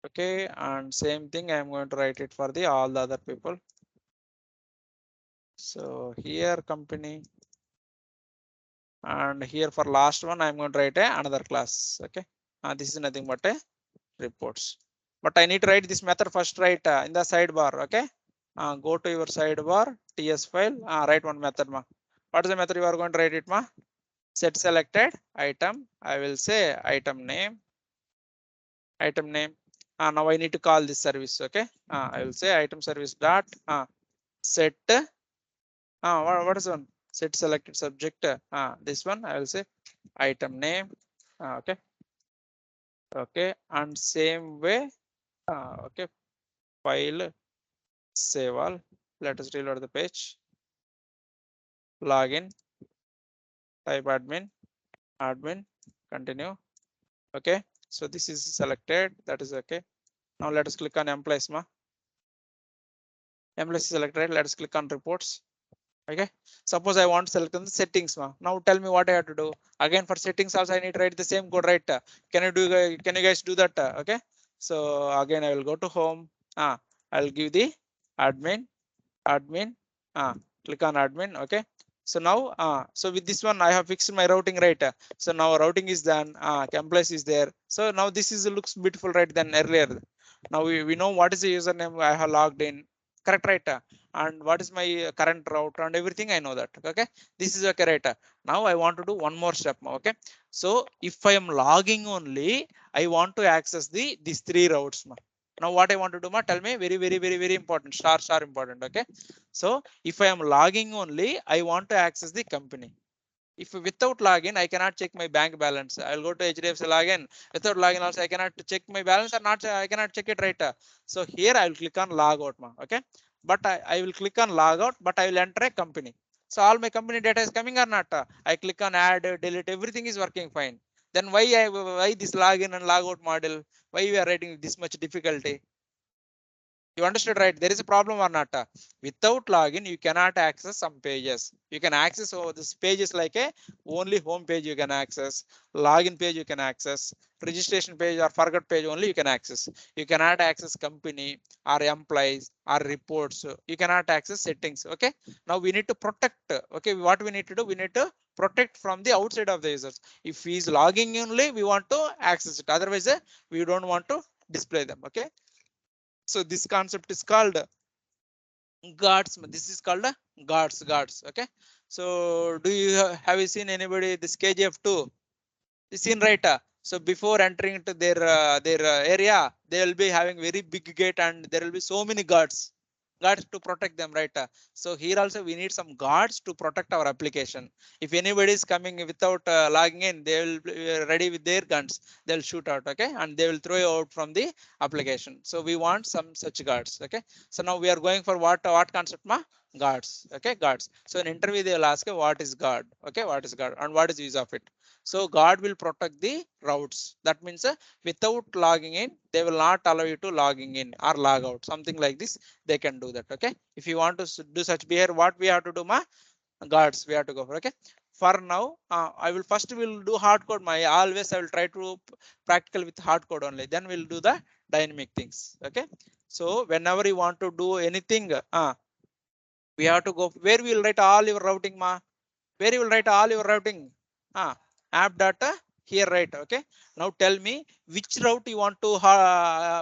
Okay, and same thing I'm going to write it for the all the other people. So here company, and here for last one I'm going to write another class. Okay, this is nothing but a reports, but I need to write this method first, right, in the sidebar. Okay, go to your sidebar ts file, write one method ma. What is the method you are going to write it ma? Set selected item, I will say item name, now I need to call this service. Okay, I will say item service dot set, what is one, set selected subject, this one I will say item name. Okay, okay, and same way, okay, file save all. Let us reload the page. Login, type admin, continue. Okay, so this is selected, that is okay. Now let us click on employees ma. Employees selected, let us click on reports. Okay, suppose I want to select on the settings ma. Now tell me what I have to do. Again for settings also I need to write the same code, right? Can you guys do that? Okay, so again I will go to home. I'll give the admin, click on admin. Okay, so now so with this one I have fixed my routing, right? So now routing is done, employees is there. So now this is looks beautiful, right, than earlier. Now we know what is the username I have logged in, correct, right? And what is my current route and everything I know that. Okay, this is okay, right? Now I want to do one more step. Okay, so if I am logging only, I want to access these three routes. Now what I want to do ma, tell me, very important, star important. Okay, so if I am logging only, I want to access the company. If without login I cannot check my bank balance, I'll go to HDFC login. Without login also I cannot check my balance, or not, I cannot check it, right? So here I will click on log out ma. Okay, but I will click on log out, but I will enter a company. So all my company data is coming or not? I click on add, delete, everything is working fine. Then why this login and log out model? Why we are writing this much difficulty? You understood, right? There is a problem or not? Without login you cannot access some pages. You can access this pages like a only home page you can access, login page you can access, registration page or forgot page only you can access. You cannot access company or employees or reports. You cannot access settings. Okay, now we need to protect. Okay, what we need to do, we need to protect from the outside of the users. If he is logging only, we want to access it, otherwise we don't want to display them. Okay, so this concept is called guards. This is called guards. Okay, so do you have you seen anybody this KGF2? You seen, right? So before entering into their area, they will be having very big gate and there will be so many guards to protect them, right? So here also we need some guards to protect our application. If anybody is coming without logging in, they will be ready with their guns, they'll shoot out. Okay, and they will throw you out from the application. So we want some such guards. Okay, so now we are going for what concept ma? Guards. Okay, guards. So in interview they will ask you what is guard. Okay, what is guard and what is use of it. So guard will protect the routes. That means without logging in, they will not allow you to logging in or log out. Something like this, they can do that. Okay, if you want to do such behavior, what we have to do ma? Guards we have to go for. Okay, for now I will first will do hard code. My always I will try to practical with hard code only, then we'll do the dynamic things. Okay, so whenever you want to do anything, we have to go where we will write all your routing ma. Where you will write all your routing? App data here, right? Okay, now tell me which route you want to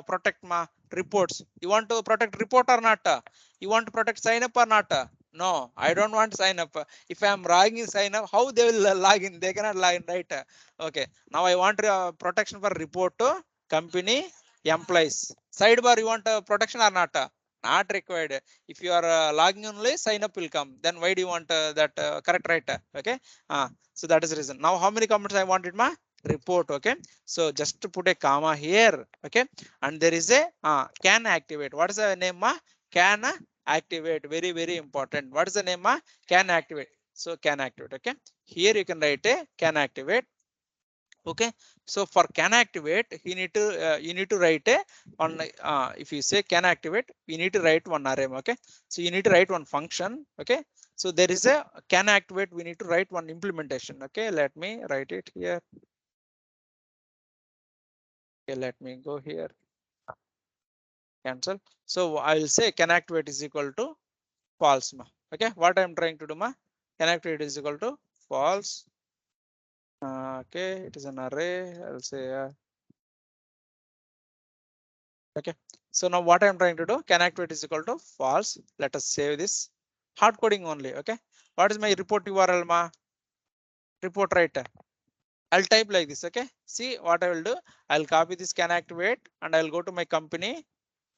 protect ma? Reports. You want to protect report or not? You want to protect sign up or not? No, I don't want to sign up. If I am logging sign up, how they will log in? They cannot log in, right? Okay, now I want protection for report to company employees. Sidebar you want protection or not? Not required. If you are logging only, sign up will come. Then why do you want that correct, right? Okay, so that is the reason. Now how many comments I wanted ma? Report. Okay, so just to put a comma here. Okay, and there is a can activate. What is the name ma? Can activate. Very important. What is the name ma? Can activate. So can activate. Okay, here you can write a can activate. Okay, so for can activate you need to write a on if you say can activate, you need to write one array. Okay, so you need to write one function. Okay, so there is a can activate, we need to write one implementation. Okay, let me write it here. Okay, let me go here. cancel. So I will say CanActivate is equal to false ma. Okay, what I'm trying to do ma, CanActivate is equal to false. Okay, it is an array. I'll say okay. So now what I'm trying to do, CanActivate is equal to false. Let us save this. Hard coding only. Okay, what is my report URL ma? Report writer. I'll type like this. Okay, see what I will do. I'll copy this CanActivate and I'll go to my company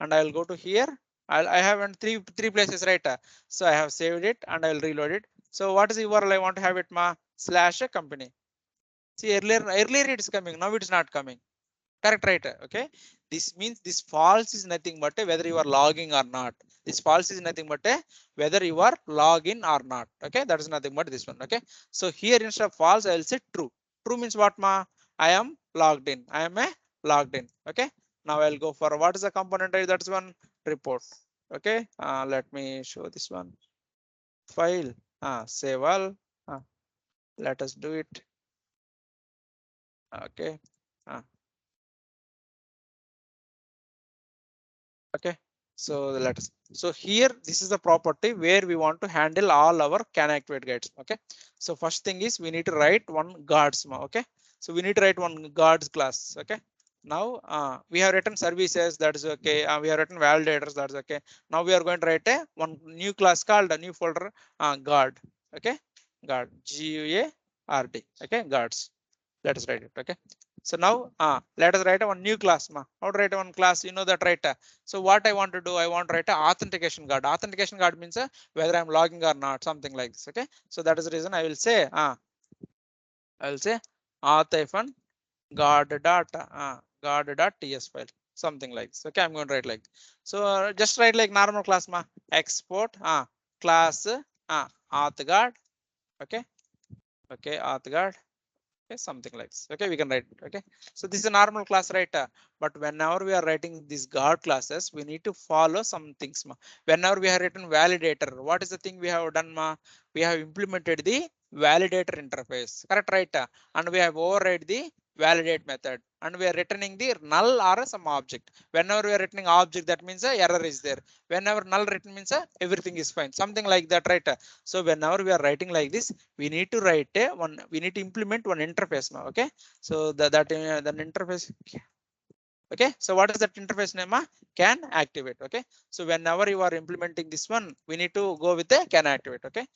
and I'll go to here. I have in three places, right? So I have saved it and I'll reload it. So what is the URL I want to have it ma? Slash a company. See earlier it's coming, now it's not coming. Correct, right? Okay. This means this false is nothing but whether you are logging or not. This false is nothing but whether you are login or not. Okay, that is nothing but this one. Okay. So here instead of false, I will say true. True means what ma? I am logged in. I am a logged in. Okay. Now I'll go for what is the component type? That's one report. Okay. Let me show this one file. Save all. Let us do it. Okay. Okay, so let us, so here this is the property where we want to handle all our CanActivate guides. Okay, so first thing is we need to write one guards. Okay, so we need to write one guards class. Okay, now we have written services, that is okay. We have written validators, that's okay. Now we are going to write a one new class called a new folder guard. Okay, guard, GUARD. Okay, guards. Let us write it. Okay, so now let us write a one new class ma. How to write a one class, you know that, right? So what I want to do, I want to write a authentication guard. Authentication guard means whether I'm logging or not, something like this. Okay, so that is the reason I will say I will say auth guard dot guard dot ts file, something like this. Okay, I'm going to write like, so just write like normal class ma, export class auth guard. Okay, okay, auth guard. Okay, something like this. Okay, we can write. Okay, so this is a normal class, right? But whenever we are writing these guard classes, we need to follow some things ma. Whenever we have written validator, what is the thing we have done ma? We have implemented the validator interface, correct, right? And we have override the validate method and we are returning the null or some object. Whenever we are returning object, that means a error is there. Whenever null written means everything is fine, something like that, right? So whenever we are writing like this, we need to write a one, we need to implement one interface now. Okay, so that interface. Okay, so what is that interface name? CanActivate. Okay, so whenever you are implementing this one, we need to go with the CanActivate. Okay,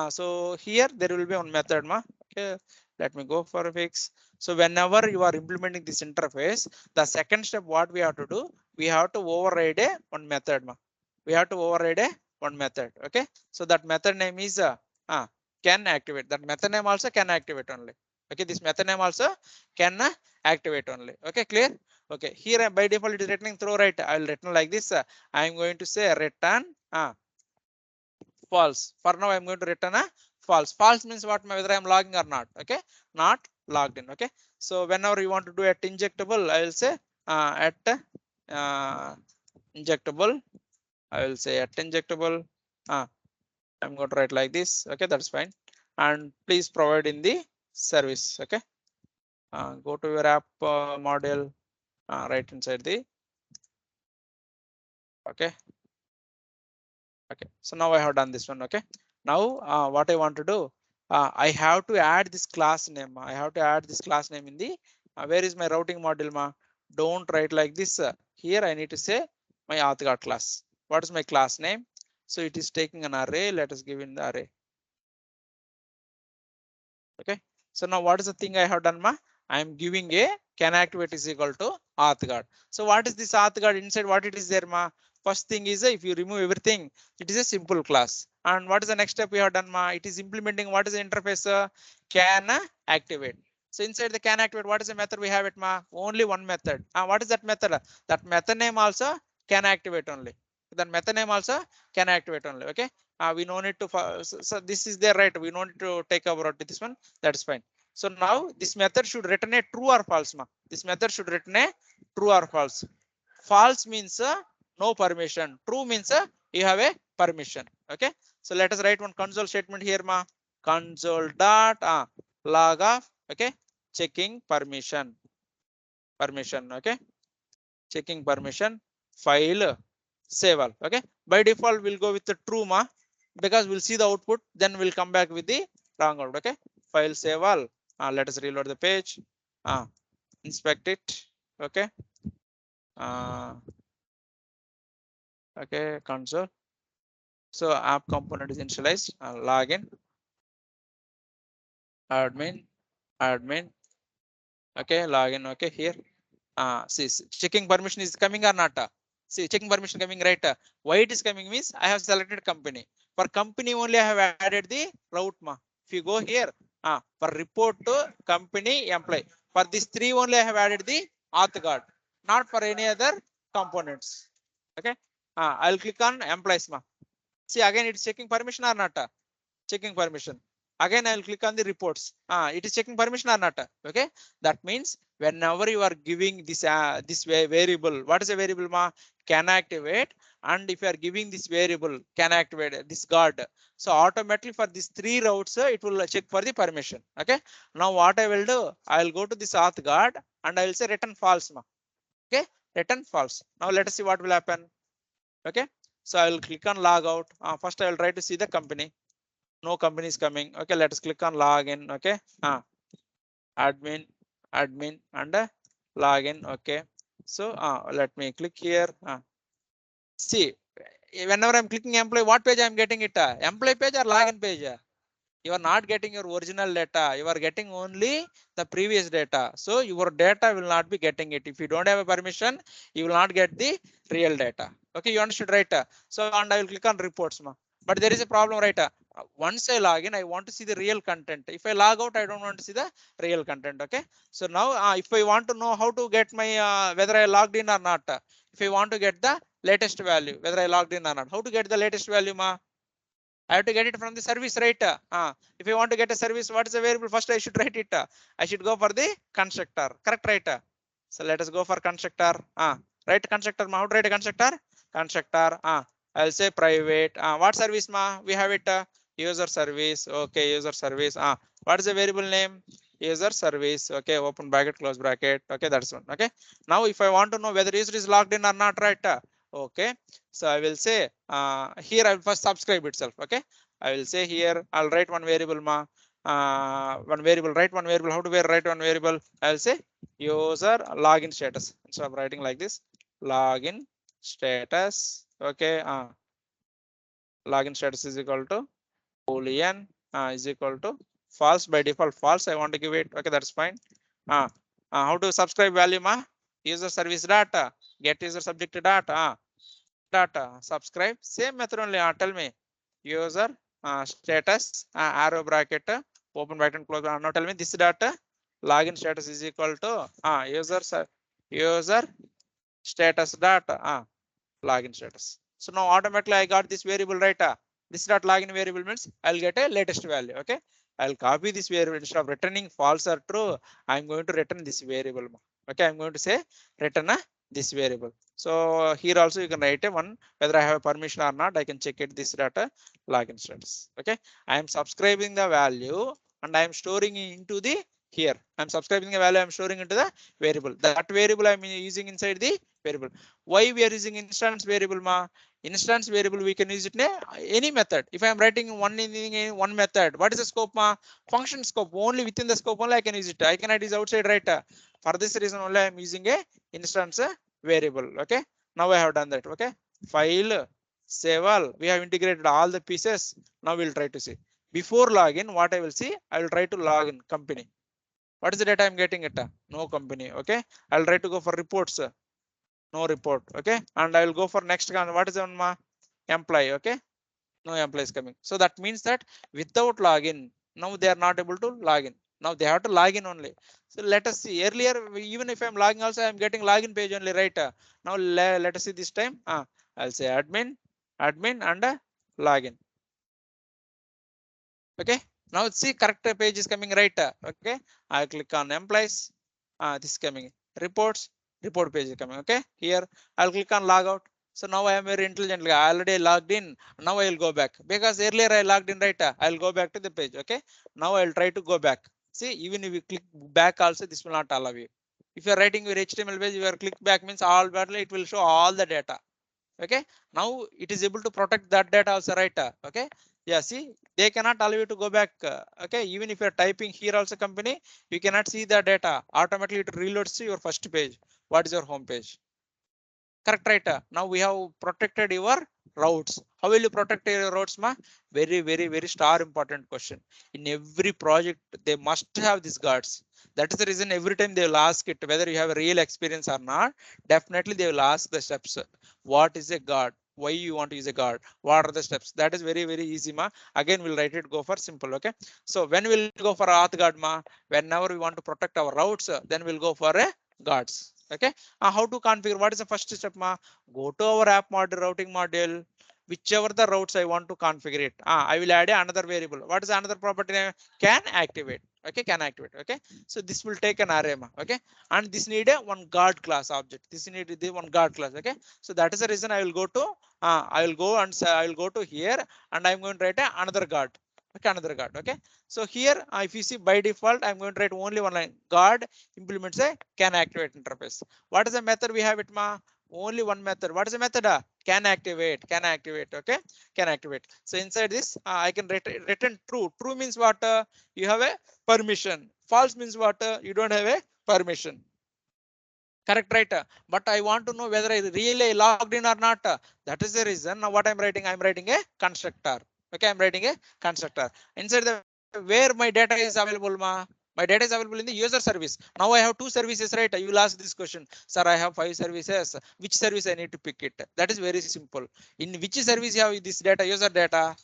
so here there will be one method ma. Okay, let me go for a fix. So whenever you are implementing this interface, the second step what we have to do, we have to override a one method ma. We have to override a one method. Okay, so that method name is CanActivate. That method name also CanActivate only. Okay, this method name also can activate only. Okay, clear? Okay, here by default it is returning throw, right? I will return like this. I am going to say return false. For now, I am going to return a false. False means what? Whether I am logging or not. Okay, not logged in. Okay, so whenever you want to do at injectable, I will say at injectable. I will say at injectable. I'm going to write like this. Okay, that's fine. And please provide in the service. Okay, go to your app model right inside the. Okay. Okay, so now I have done this one. Okay, now what I want to do, I have to add this class name. I have to add this class name in the where is my routing module ma? Don't write like this. Here I need to say my AuthGuard class. What is my class name? So it is taking an array. Let us give in the array. Okay, so now what is the thing I have done ma? I am giving a CanActivate is equal to AuthGuard. So what is this AuthGuard inside? What it is there ma? First thing is if you remove everything, it is a simple class. And what is the next step we have done ma? It is implementing what is the interface? CanActivate. So inside the CanActivate, what is the method we have it ma? Only one method. What is that method? That method name also CanActivate only. That method name also CanActivate only. Okay. We no need to. So this is there, right? We no need to take about this one. That's fine. So now this method should return a true or false ma. This method should return a true or false. False means no permission. True means you have a permission. Okay. So let us write one console statement here ma. Console dot log off. Okay. Checking permission. Permission. Okay. Checking permission. file, save all. Okay, by default we'll go with the true because we'll see the output, then we'll come back with the wrong output. Okay, file, save all. Let us reload the page. Inspect it. Okay. Okay, console. So app component is initialized. Login, admin. Okay, login. Okay, here. See, checking permission is coming or not. See, checking permission coming, right. Why it is coming means I have selected company. For company only I have added the route. If you go here, for report to company employee. For these three only I have added the AuthGuard, not for any other components. Okay. I'll click on employees. See, again it's checking permission or not. Checking permission. Again, I will click on the reports. It is checking permission or not. Okay, that means whenever you are giving this variable, what is a variable? CanActivate, and if you are giving this variable CanActivate this guard, so automatically for these three routes, it will check for the permission. Okay, now what I will do? I will go to this AuthGuard and I will say return false. Okay, return false. Now let us see what will happen. Okay, so I will click on log out. First I will try to see the company. No company is coming. Okay, let us click on login. Okay, admin and login. Okay, so let me click here. See, whenever I'm clicking employee, what page I'm getting it? Employee page or login page? You are not getting your original data. You are getting only the previous data. So your data will not be getting it. If you don't have a permission, you will not get the real data. Okay, you understood, right? So and I will click on reports. But there is a problem, right? Once I log in, I want to see the real content. If I log out, I don't want to see the real content. Okay. So now if I want to know how to get my whether I logged in or not, if I want to get the latest value, whether I logged in or not, how to get the latest value, I have to get it from the service, right? If you want to get a service, what is the variable? First, I should write it. I should go for the constructor. Correct, right? So let us go for constructor. Write constructor. How to write a constructor? Constructor. I'll say private. What service? We have it. User service. Okay, user service. What is the variable name? User service. Okay, open bracket, close bracket. Okay, that's one. Okay. Now, if I want to know whether user is logged in or not, right? Okay, so I will say here I will first subscribe itself. Okay, I will say here I'll write one variable one variable, write one variable. How to write one variable? I'll say user login status. Instead of writing like this, login status. Okay, login status is equal to boolean is equal to false. By default false, I want to give it. Okay, that's fine. How to subscribe value? User service data, get user subject data. Subscribe, same method only. Tell me user status arrow bracket open bracket and close. Now tell me this data login status is equal to user status data login status. So now automatically I got this variable, right? This dot login variable means I'll get a latest value. Okay, I'll copy this variable. Instead of returning false or true, I'm going to return this variable. Okay, I'm going to say return this variable. So here also you can write a one whether I have a permission or not. I can check it this data login status. Okay, I am subscribing the value and I am storing into the here. I'm subscribing the value. I'm storing into the variable. That variable I'm using inside the variable. Why we are using instance variable? Instance variable we can use it in any method. If I am writing one method, what is the scope? Function scope. Only within the scope only I can use it. I cannot use outside, right? For this reason only I am using a instance variable. Okay, now I have done that. Okay, file, save all. We have integrated all the pieces. Now we'll try to see. Before login, what I will see, I will try to log in company. What is the data I'm getting it? No company. Okay, I'll try to go for reports. No report. Okay, and I will go for next. What is on employee? Okay, no employee is coming. So that means that without login, now they are not able to log in. Now they have to log in only. So let us see. Earlier, even if I'm logging also, I'm getting login page only, right? Now let us see this time. I'll say admin and login. Okay, now see correct page is coming, right? Okay, I click on employees. This is coming. Reports, report page is coming. Okay, here I'll click on logout. So now I am very intelligently. I already logged in. Now I will go back because earlier I logged in, right? I'll go back to the page. Okay, now I'll try to go back. See, even if you click back also, this will not allow you. If you are writing your HTML page, your click back means all battle, it will show all the data. Okay, now it is able to protect that data also, right? Okay, yeah, see, they cannot allow you to go back. Okay, even if you are typing here also company, you cannot see the data. Automatically it reloads to your first page. What is your home page? Correct, right? Now we have protected your routes. How will you protect your routes, ma? Very, very, very star important question. In every project they must have these guards. That is the reason every time they will ask it whether you have a real experience or not. Definitely they will ask the steps. What is a guard? Why you want to use a guard? What are the steps? That is very, very easy, ma. Again, we'll write it, go for simple. Okay, so when we'll go for AuthGuard, ma? Whenever we want to protect our routes, then we'll go for a guards. Okay, how to configure? What is the first step, ma? Go to our app module, routing module, whichever the routes I want to configure it. I will add another variable. What is another property name? Can activate. Okay, can activate. Okay, so this will take an array, ma. Okay, and this need a one guard class object. This need the one guard class. Okay, so that is the reason I will go to I will go and say I will go to here, and I'm going to write another guard. Okay, another guard. Okay, so here if you see by default I'm going to write only one line. Guard implements a can activate interface. What is the method we have it, ma? Only one method. What is the method? Can activate. Can activate. Okay, can activate. So inside this I can return true. True means what? You have a permission. False means what? You don't have a permission. Correct, right? But I want to know whether I really logged in or not. That is the reason. Now what I'm writing? I'm writing a constructor. Okay, I'm writing a constructor. Inside the where my data is available, ma? My data is available in the user service. Now I have two services, right? You will ask this question, sir. I have 5 services. Which service I need to pick it? That is very simple. In which service you have this data? User data.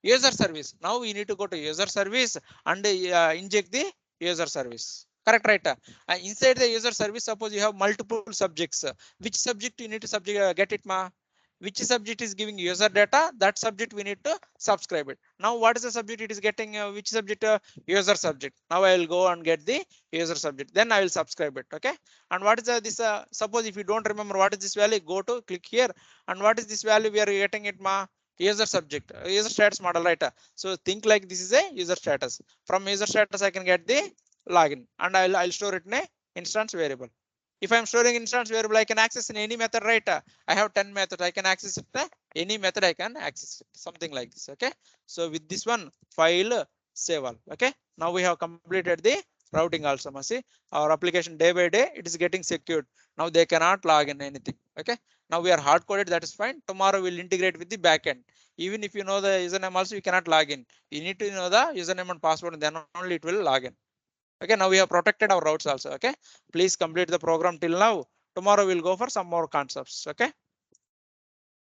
User service. Now we need to go to user service and inject the user service. Correct, right? Inside the user service, suppose you have multiple subjects. Which subject you need to subject get it, ma? Which subject is giving user data? That subject we need to subscribe it. Now what is the subject it is getting? Which subject? User subject. Now I will go and get the user subject. Then I will subscribe it. Okay. And what is this? Suppose if you don't remember what is this value, go to click here. And what is this value we are getting it, ma? User subject, user status model, right? So think like this is a user status. From user status I can get the login, and I'll store it in a instance variable. If I'm storing instance variable, I can access in any method, right? I have 10 methods. I can access it. Any method I can access it. Something like this. Okay. So with this one, file save all. Okay. Now we have completed the routing also. See, our application day by day, it is getting secured. Now they cannot log in anything. Okay. Now we are hard coded. That is fine. Tomorrow we'll integrate with the backend. Even if you know the username also, you cannot log in. You need to know the username and password, and then only it will log in. Okay, now we have protected our routes also. Okay, please complete the program till now. Tomorrow we'll go for some more concepts. Okay.